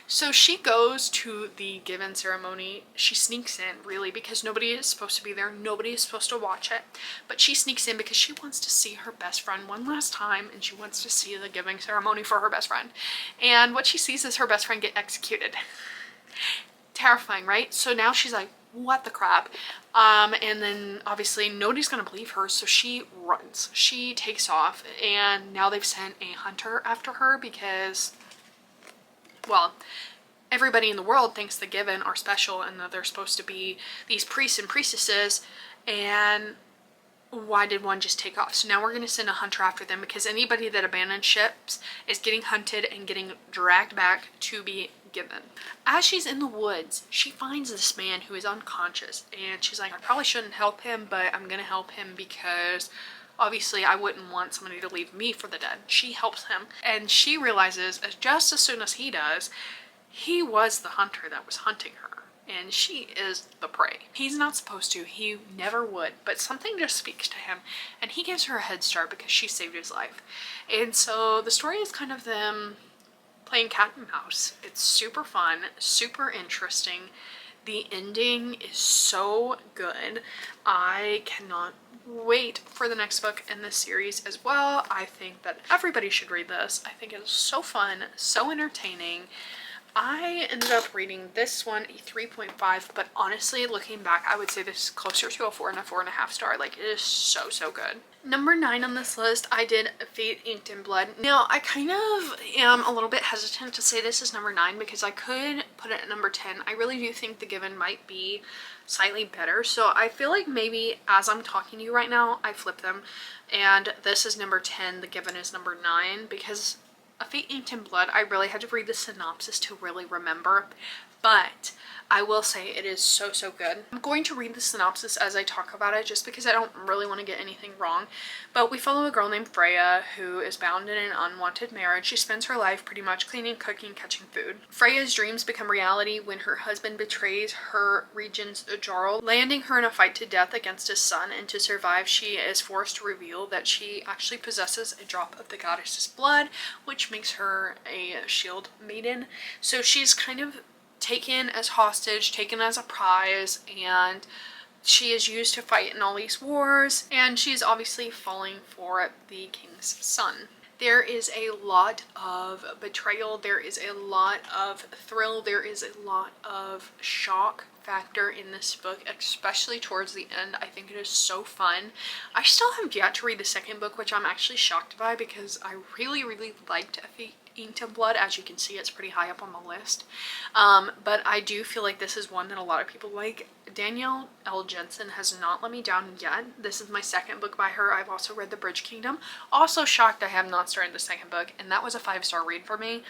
So she goes to the Given ceremony. She sneaks in, really, because nobody is supposed to be there. Nobody is supposed to watch it. But she sneaks in because she wants to see her best friend one last time, and she wants to see the giving ceremony for her best friend. And what she sees is her best friend get executed. Terrifying, right? So now she's like, what the crap? And then obviously nobody's gonna believe her, so she runs. She takes off, and now they've sent a hunter after her because, well, everybody in the world thinks the Given are special and that they're supposed to be these priests and priestesses, and why did one just take off? So now we're going to send a hunter after them, because anybody that abandons ships is getting hunted and getting dragged back to be Given. As she's in the woods, she finds this man who is unconscious, and she's like, I probably shouldn't help him, but I'm going to help him because obviously I wouldn't want somebody to leave me for the dead. She helps him, and she realizes just as soon as he does, he was the hunter that was hunting her, and she is the prey. He's not supposed to, he never would, but something just speaks to him, and he gives her a head start because she saved his life. And so the story is kind of them playing cat and mouse. It's super fun, super interesting. The ending is so good. I cannot wait for the next book in this series as well. I think that everybody should read this. I think it is so fun, so entertaining. I ended up reading this one a 3.5, but honestly, looking back, I would say this is closer to a 4 and a 4.5 star. Like, it is so, so good. Number 9 on this list, I did Fate Inked in Blood. Now, I kind of am a little bit hesitant to say this is number 9 because I could put it at number 10. I really do think The Given might be slightly better, so I feel like maybe as I'm talking to you right now, I flip them, and this is number 10, The Given is number 9, because A Fate Inked in Blood, I really had to read the synopsis to really remember, but I will say it is so, so good. I'm going to read the synopsis as I talk about it just because I don't really want to get anything wrong. But we follow a girl named Freya who is bound in an unwanted marriage. She spends her life pretty much cleaning, cooking, catching food. Freya's dreams become reality when her husband betrays her regent's Jarl, landing her in a fight to death against his son, and to survive she is forced to reveal that she actually possesses a drop of the goddess's blood, which makes her a shield maiden. So she's kind of taken as hostage, taken as a prize, and she is used to fight in all these wars, and she's obviously falling for the king's son. There is a lot of betrayal, there is a lot of thrill, there is a lot of shock factor in this book, especially towards the end. I think it is so fun. I still have yet to read the second book, which I'm actually shocked by because I really, really liked A Fate Inked in Blood. As you can see, it's pretty high up on the list. But I do feel like this is one that a lot of people like. Danielle L. Jensen has not let me down yet. This is my second book by her. I've also read The Bridge Kingdom. Also shocked I have not started the second book, and that was a 5-star read for me.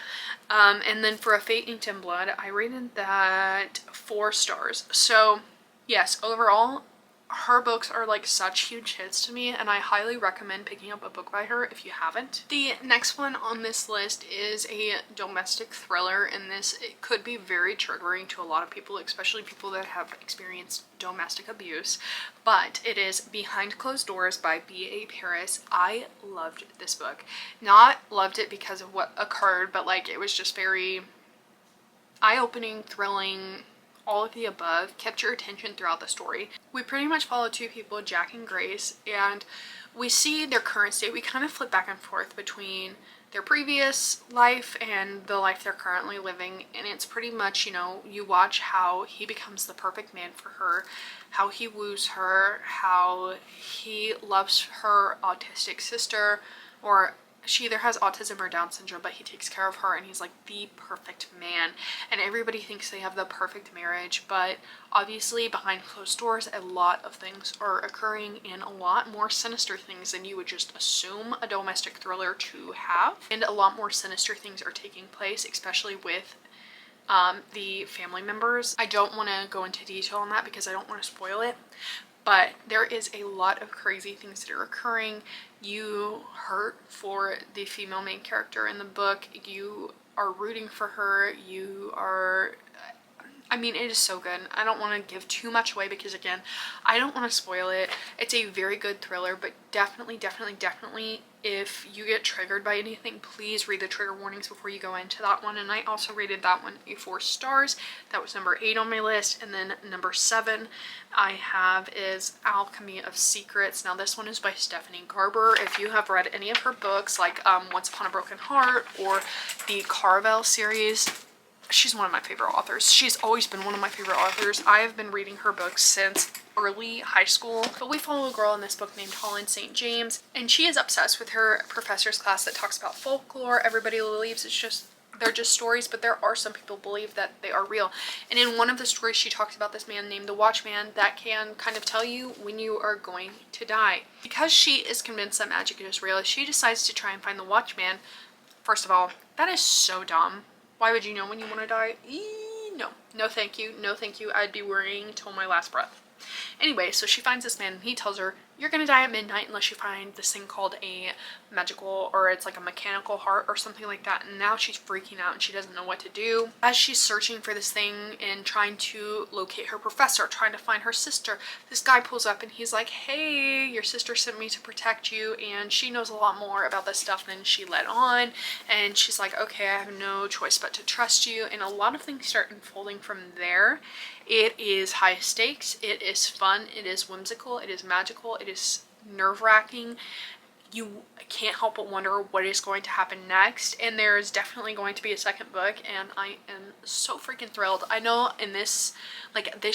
And then for A Fate Inked in Blood, I rated that 4 stars. So yes, overall, her books are like such huge hits to me, and I highly recommend picking up a book by her if you haven't. The next one on this list is a domestic thriller, and it could be very triggering to a lot of people, especially people that have experienced domestic abuse, but it is Behind Closed Doors by B.A. Paris. I loved this book. Not loved it because of what occurred, but like it was just very eye-opening, thrilling, all of the above, kept your attention throughout the story. We pretty much follow 2 people, Jack and Grace, and we see their current state. We kind of flip back and forth between their previous life and the life they're currently living, and it's pretty much, you know, you watch how he becomes the perfect man for her, how he woos her, how he loves her autistic sister, or she either has autism or Down syndrome, but he takes care of her, and he's like the perfect man, and everybody thinks they have the perfect marriage, but obviously behind closed doors a lot of things are occurring, and a lot more sinister things than you would just assume a domestic thriller to have, and a lot more sinister things are taking place, especially with the family members. I don't want to go into detail on that because I don't want to spoil it, but there is a lot of crazy things that are occurring. You hurt for the female main character in the book. You are rooting for her. You are, I mean, it is so good. I don't want to give too much away because, again, I don't want to spoil it. It's a very good thriller, but definitely, if you get triggered by anything, please read the trigger warnings before you go into that one. And I also rated that one a 4 stars. That was number 8 on my list. And then number 7 I have is Alchemy of Secrets. Now this one is by Stephanie Garber. If you have read any of her books, like Once Upon a Broken Heart or the Carvel series, she's one of my favorite authors. She's always been one of my favorite authors. I have been reading her books since early high school. But we follow a girl in this book named Holland St. James, and she is obsessed with her professor's class that talks about folklore. Everybody believes they're just stories, but there are some people believe that they are real. And in one of the stories, she talks about this man named the Watchman that can kind of tell you when you are going to die. Because she is convinced that magic is real, she decides to try and find the Watchman. First of all, that is so dumb. Why would you know when you want to die? No thank you, no thank you. I'd be worrying till my last breath. Anyway, so she finds this man and he tells her, you're gonna die at midnight unless you find this thing called a magical, or it's like a mechanical heart or something like that. And now she's freaking out and she doesn't know what to do. As she's searching for this thing and trying to locate her professor, trying to find her sister, this guy pulls up and he's like, hey, your sister sent me to protect you, and she knows a lot more about this stuff than she let on. And she's like, okay, I have no choice but to trust you. And a lot of things start unfolding from there. It is high stakes, it is fun, it is whimsical, it is magical, it is nerve-wracking. You can't help but wonder what is going to happen next, and there is definitely going to be a second book, and I am so freaking thrilled. I know in this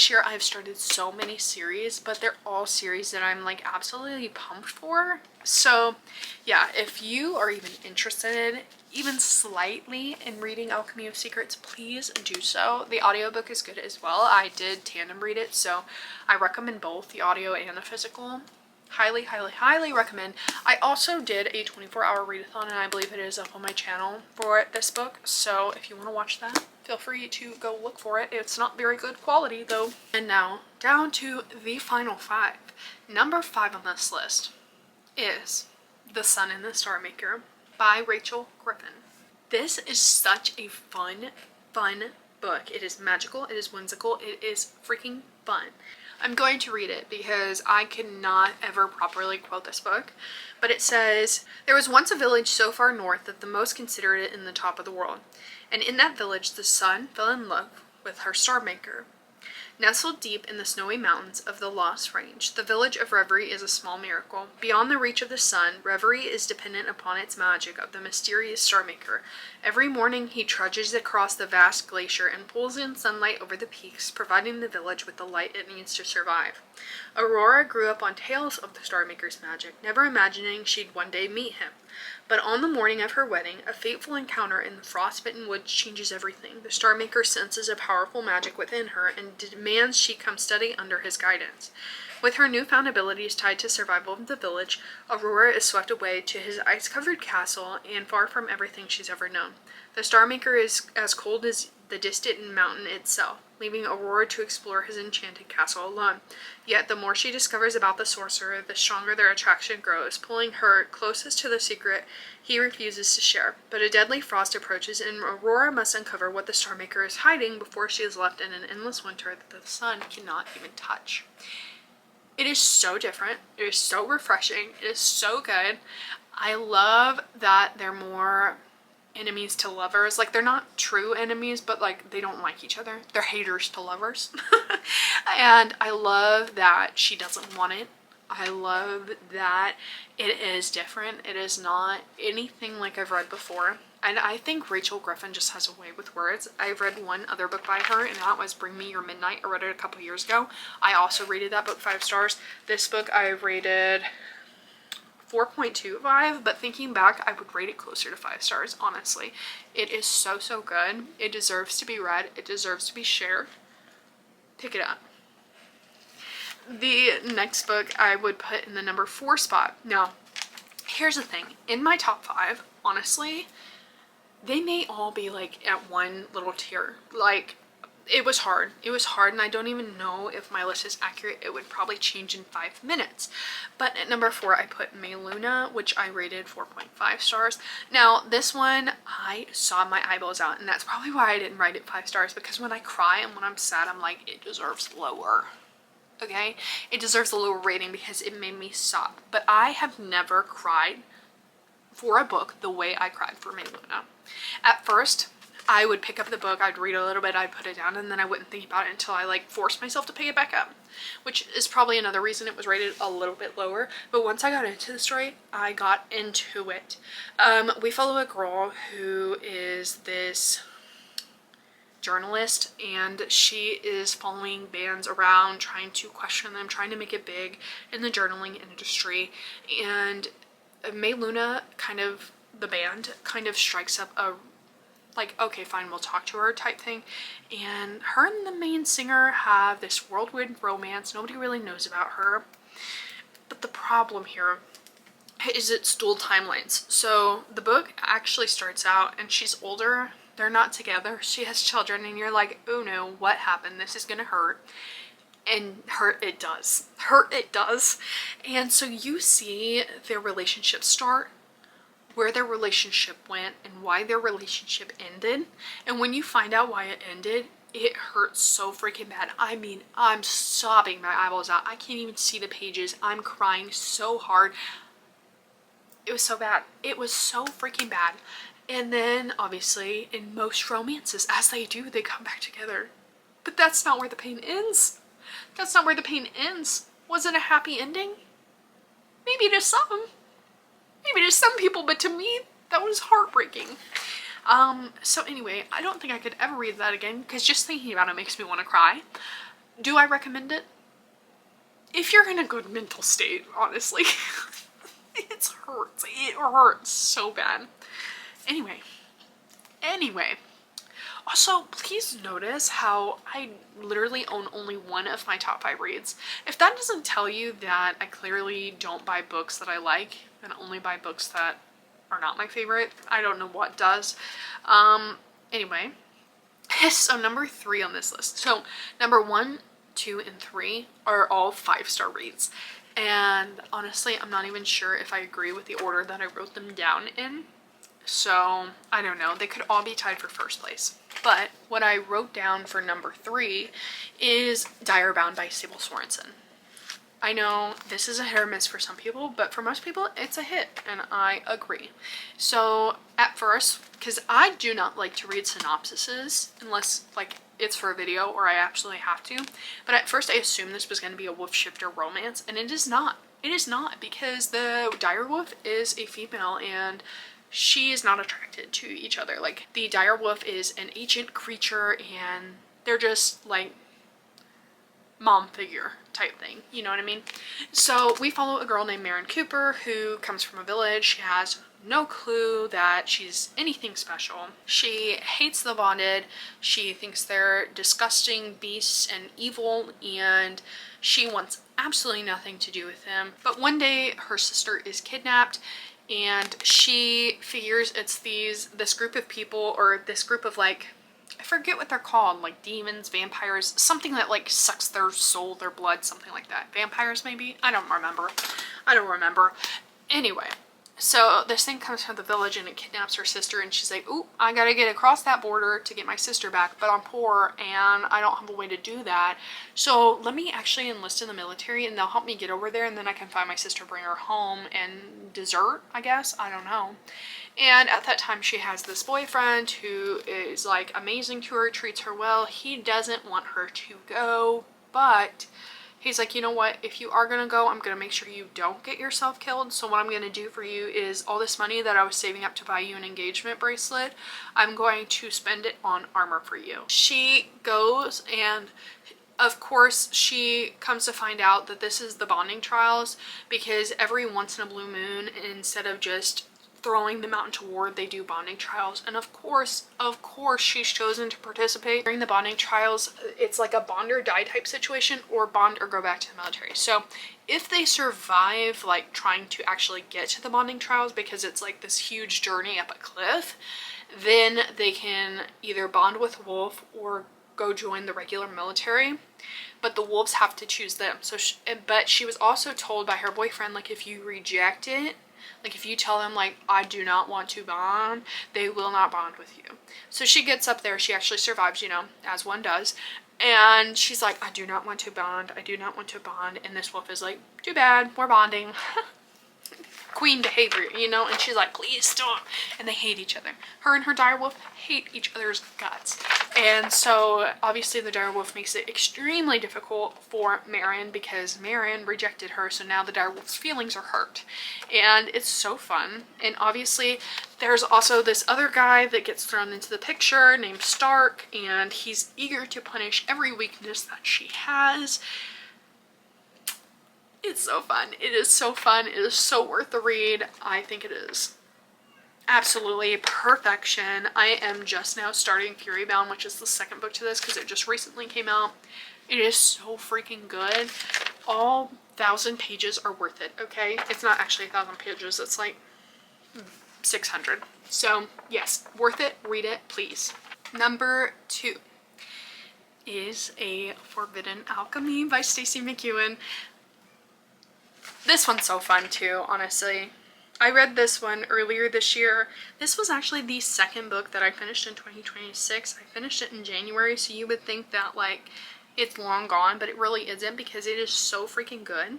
year I've started so many series, but they're all series that I'm like absolutely pumped for. So yeah, if you are even interested even slightly in reading Alchemy of Secrets, please do so. The audiobook is good as well. I did tandem read it, so I recommend both the audio and the physical. Highly recommend. I also did a 24-hour readathon, and I believe it is up on my channel for this book, so if you want to watch that, feel free to go look for it. It's not very good quality though. And now down to the final 5. Number 5 on this list is The Sun and the Star Maker by Rachel Griffin. This is such a fun book. It is magical, it is whimsical, it is freaking fun. I'm going to read it because I cannot ever properly quote this book, but it says, there was once a village so far north that the most considered it in the top of the world, and in that village the sun fell in love with her star maker. Nestled deep in the snowy mountains of the Lost Range, the village of Reverie is a small miracle. Beyond the reach of the sun, Reverie is dependent upon its magic of the mysterious Star Maker. Every morning he trudges across the vast glacier and pulls in sunlight over the peaks, providing the village with the light it needs to survive. Aurora grew up on tales of the Star Maker's magic, never imagining she'd one day meet him. But on the morning of her wedding, a fateful encounter in the frostbitten woods changes everything. The Star Maker senses a powerful magic within her and demands she come study under his guidance. With her newfound abilities tied to survival of the village, Aurora is swept away to his ice-covered castle and far from everything she's ever known. The Star Maker is as cold as the distant mountain itself, leaving Aurora to explore his enchanted castle alone. Yet the more she discovers about the sorcerer, the stronger their attraction grows, pulling her closest to the secret he refuses to share. But a deadly frost approaches, and Aurora must uncover what the Star Maker is hiding before she is left in an endless winter that the sun cannot even touch. It is so different. It is so refreshing. It is so good. I love that they're more enemies to lovers. Like, they're not true enemies, but like they don't like each other. They're haters to lovers. And I love that she doesn't want it. I love that it is different. It is not anything like I've read before. And I think Rachel Griffin just has a way with words. I've read one other book by her, and that was Bring Me Your Midnight. I read it a couple years ago. I also rated that book 5 stars. This book I rated 4.25, but thinking back, I would rate it closer to 5 stars, honestly. It is so, so good. It deserves to be read. It deserves to be shared. Pick it up. The next book I would put in the number 4 spot. Now, here's the thing. In my top 5, honestly, they may all be like at one little tier. Like, it was hard. It was hard, and I don't even know if my list is accurate. It would probably change in 5 minutes. But at number 4, I put May Luna, which I rated 4.5 stars. Now, this one, I saw my eyeballs out, and that's probably why I didn't rate it 5 stars, because when I cry and when I'm sad, I'm like, it deserves lower. Okay? It deserves a lower rating because it made me sob. But I have never cried for a book the way I cried for May Luna. At first, I would pick up the book, I'd read a little bit, I'd put it down, and then I wouldn't think about it until I like forced myself to pick it back up, which is probably another reason it was rated a little bit lower. But once I got into the story, I got into it. We follow a girl who is this journalist, and she is following bands around, trying to question them, trying to make it big in the journaling industry. And May Luna, kind of the band, kind of strikes up a like, okay, fine, we'll talk to her type thing. And her and the main singer have this whirlwind romance. Nobody really knows about her. But the problem here is it's dual timelines. So the book actually starts out and she's older. They're not together. She has children, and you're like, oh no, what happened? This is gonna hurt. And hurt it does. Hurt it does. And so you see their relationship start, where their relationship went, and why their relationship ended. And when you find out why it ended, it hurts so freaking bad. I mean, I'm sobbing my eyeballs out. I can't even see the pages. I'm crying so hard. It was so bad. It was so freaking bad. And then, obviously, in most romances, as they do, they come back together. But that's not where the pain ends. That's not where the pain ends. Was it a happy ending? Maybe to some. Maybe to some people, but to me, that was heartbreaking. So anyway, I don't think I could ever read that again, because just thinking about it makes me want to cry. Do I recommend it? If you're in a good mental state, honestly. It hurts. It hurts so bad. Anyway. Also, please notice how I literally own only one of my top 5 reads. If that doesn't tell you that I clearly don't buy books that I like and only buy books that are not my favorite, I don't know what does. Anyway, so number 3 on this list. So number 1, 2, and 3 are all 5-star reads. And honestly, I'm not even sure if I agree with the order that I wrote them down in. So, I don't know. They could all be tied for first place. But what I wrote down for number 3 is Dire Bound by Sybil Sorensen. I know this is a hit or miss for some people, but for most people, it's a hit, and I agree. So, at first, because I do not like to read synopsises unless, like, it's for a video or I absolutely have to. But at first, I assumed this was going to be a wolf shifter romance, and it is not. It is not, because the dire wolf is a female, and she is not attracted to each other. Like, the dire wolf is an ancient creature, and they're just, like, mom figure type thing, you know what I mean? So we follow a girl named Maren Cooper who comes from a village. She has no clue that she's anything special. She hates the bonded. She thinks they're disgusting beasts and evil, and she wants absolutely nothing to do with them. But one day her sister is kidnapped, and she figures it's this group of people, or this group of, like, I forget what they're called, like demons, vampires, something that like sucks their soul, their blood, something like that. Vampires maybe? I don't remember. Anyway, so this thing comes from the village and it kidnaps her sister, and she's like, ooh, I gotta get across that border to get my sister back, but I'm poor and I don't have a way to do that. So let me actually enlist in the military and they'll help me get over there, and then I can find my sister, bring her home, and desert, I guess. I don't know. And at that time she has this boyfriend who is like amazing to her, treats her well. He doesn't want her to go, but he's like, you know what, if you are gonna go, I'm gonna make sure you don't get yourself killed. So what I'm gonna do for you is all this money that I was saving up to buy you an engagement bracelet, I'm going to spend it on armor for you. She goes, and of course she comes to find out that this is the bonding trials, because every once in a blue moon, instead of just throwing them out into war, they do bonding trials. And of course she's chosen to participate during the bonding trials. It's like a bond or die type situation, or bond or go back to the military. So if they survive like trying to actually get to the bonding trials, because it's like this huge journey up a cliff, then they can either bond with Wolf or go join the regular military, but the wolves have to choose them. So but she was also told by her boyfriend, like, if you reject it, like if you tell them like, I do not want to bond, they will not bond with you. So she gets up there, she actually survives, you know, as one does, and she's like, I do not want to bond, I do not want to bond. And this wolf is like, too bad, we're bonding. Queen behavior, you know, and she's like, please stop. And they hate each other. Her and her direwolf hate each other's guts. And so obviously the direwolf makes it extremely difficult for Marin, because Marin rejected her, so now the direwolf's feelings are hurt. And it's so fun. And obviously there's also this other guy that gets thrown into the picture named Stark, and he's eager to punish every weakness that she has. It's so fun. It is so fun. It is so worth the read. I think it is absolutely perfection. I am just now starting Furybound, which is the second book to this, because it just recently came out. It is so freaking good. All 1,000 pages are worth it, okay? It's not actually 1,000 pages. It's like 600. So yes, worth it. Read it, please. Number 2 is A Forbidden Alchemy by Stacey McEwen. This one's so fun too, honestly. I read this one earlier this year. This was actually the second book that I finished in 2026. I finished it in January, so you would think that like it's long gone, but it really isn't, because it is so freaking good.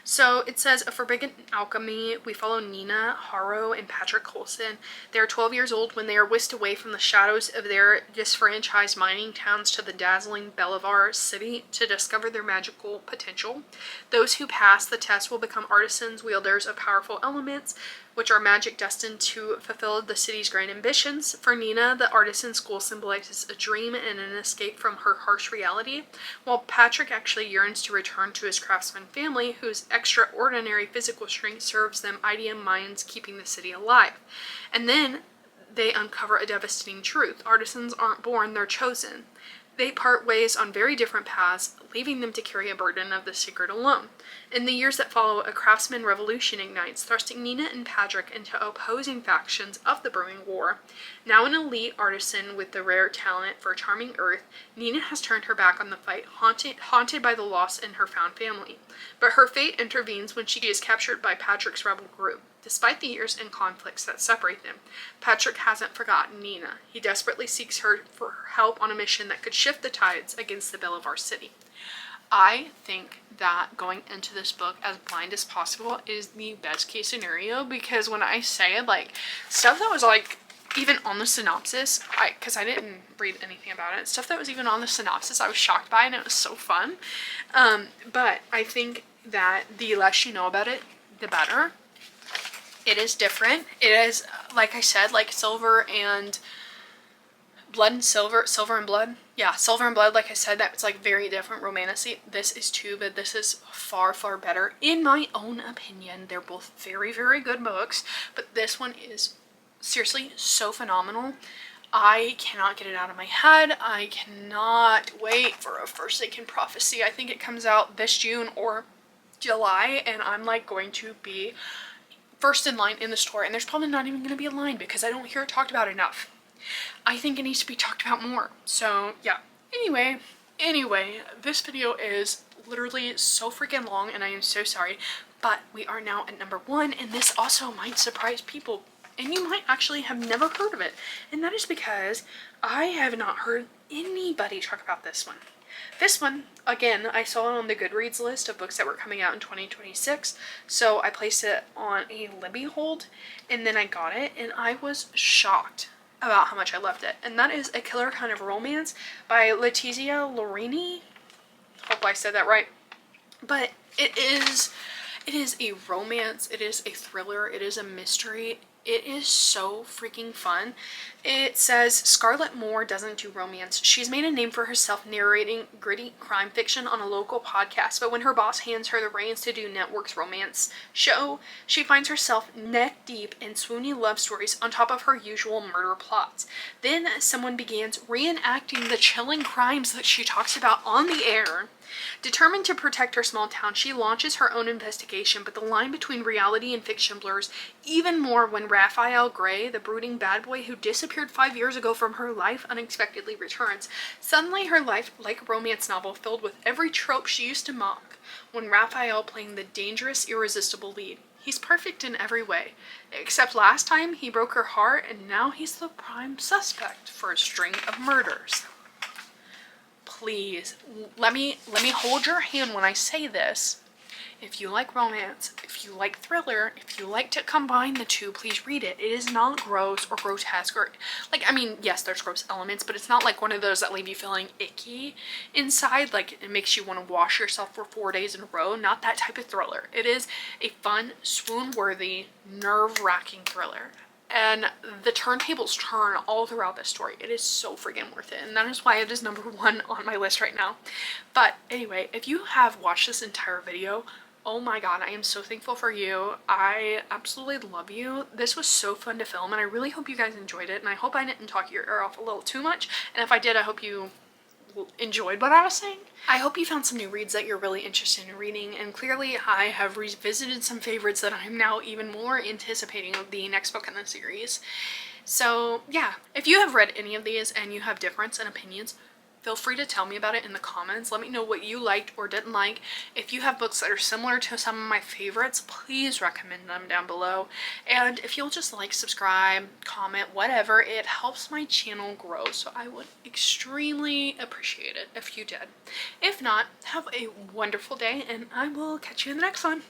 So it says, A Forbidden Alchemy. We follow Nina, Haro, and Patrick Coulson. They are 12 years old when they are whisked away from the shadows of their disfranchised mining towns to the dazzling Belivar city to discover their magical potential. Those who pass the test will become artisans, wielders of powerful elements, which are magic destined to fulfill the city's great ambitions. For Nina, the artisan school symbolizes a dream and an escape from her harsh reality, while Patrick actually yearns to return to his craftsman family, whose extraordinary physical strength serves them ideal minds, keeping the city alive. And then they uncover a devastating truth. Artisans aren't born, they're chosen. They part ways on very different paths, leaving them to carry a burden of the secret alone. In the years that follow, a craftsman revolution ignites, thrusting Nina and Patrick into opposing factions of the brewing war. Now an elite artisan with the rare talent for charming Earth, Nina has turned her back on the fight, haunted by the loss in her found family. But her fate intervenes when she is captured by Patrick's rebel group. Despite the years and conflicts that separate them, Patrick hasn't forgotten Nina. He desperately seeks her for help on a mission that could shift the tides against the Belivar city. I think that going into this book as blind as possible is the best case scenario, because when I say like stuff that was like even on the synopsis, because I didn't read anything about it, stuff that was even on the synopsis I was shocked by, and it was so fun. But I think that the less you know about it, the better. It is different. It is, like I said, like Silver and Blood and Silver, Silver and Blood. Yeah, Silver and Blood, like I said, that's like very different romantic. This is too, but this is far, far better. In my own opinion, they're both very, very good books, but this one is seriously so phenomenal. I cannot get it out of my head. I cannot wait for A Forsaken Prophecy. I think it comes out this June or July, and I'm like going to be first in line in the store, and there's probably not even going to be a line because I don't hear it talked about enough. I think it needs to be talked about more. So yeah, anyway, this video is literally so freaking long, and I am so sorry, but we are now at number 1, and this also might surprise people, and you might actually have never heard of it, and that is because I have not heard anybody talk about this one. This one, again, I saw it on the Goodreads list of books that were coming out in 2026, so I placed it on a Libby hold, and then I got it, and I was shocked about how much I loved it. And that is A Killer Kind of Romance by Letizia Lorini. Hope I said that right. But it is a romance, it is a thriller, it is a mystery. It is so freaking fun. It says, Scarlett Moore doesn't do romance. She's made a name for herself narrating gritty crime fiction on a local podcast, but when her boss hands her the reins to do Network's romance show, she finds herself neck deep in swoony love stories on top of her usual murder plots. Then someone begins reenacting the chilling crimes that she talks about on the air. Determined to protect her small town, she launches her own investigation, but the line between reality and fiction blurs even more when Raphael Gray, the brooding bad boy who disappeared 5 years ago from her life, unexpectedly returns. Suddenly her life like a romance novel filled with every trope she used to mock, when Raphael playing the dangerous, irresistible lead. He's perfect in every way, except last time he broke her heart, and now he's the prime suspect for a string of murders. Please, let me hold your hand when I say this. If you like romance, if you like thriller, if you like to combine the two, please read it. It is not gross or grotesque or, like, I mean, yes, there's gross elements, but it's not like one of those that leave you feeling icky inside, like it makes you want to wash yourself for 4 days in a row. Not that type of thriller. It is a fun, swoon-worthy, nerve-wracking thriller. And the turntables turn all throughout this story. It is so freaking worth it. And that is why it is number 1 on my list right now. But anyway, if you have watched this entire video, oh my god, I am so thankful for you. I absolutely love you. This was so fun to film, and I really hope you guys enjoyed it. And I hope I didn't talk your ear off a little too much. And if I did, I hope you enjoyed what I was saying. I hope you found some new reads that you're really interested in reading, and clearly I have revisited some favorites that I'm now even more anticipating of the next book in the series. So yeah, if you have read any of these and you have difference in opinions, feel free to tell me about it in the comments. Let me know what you liked or didn't like. If you have books that are similar to some of my favorites, please recommend them down below. And if you'll just like, subscribe, comment, whatever, it helps my channel grow. So I would extremely appreciate it if you did. If not, have a wonderful day, and I will catch you in the next one.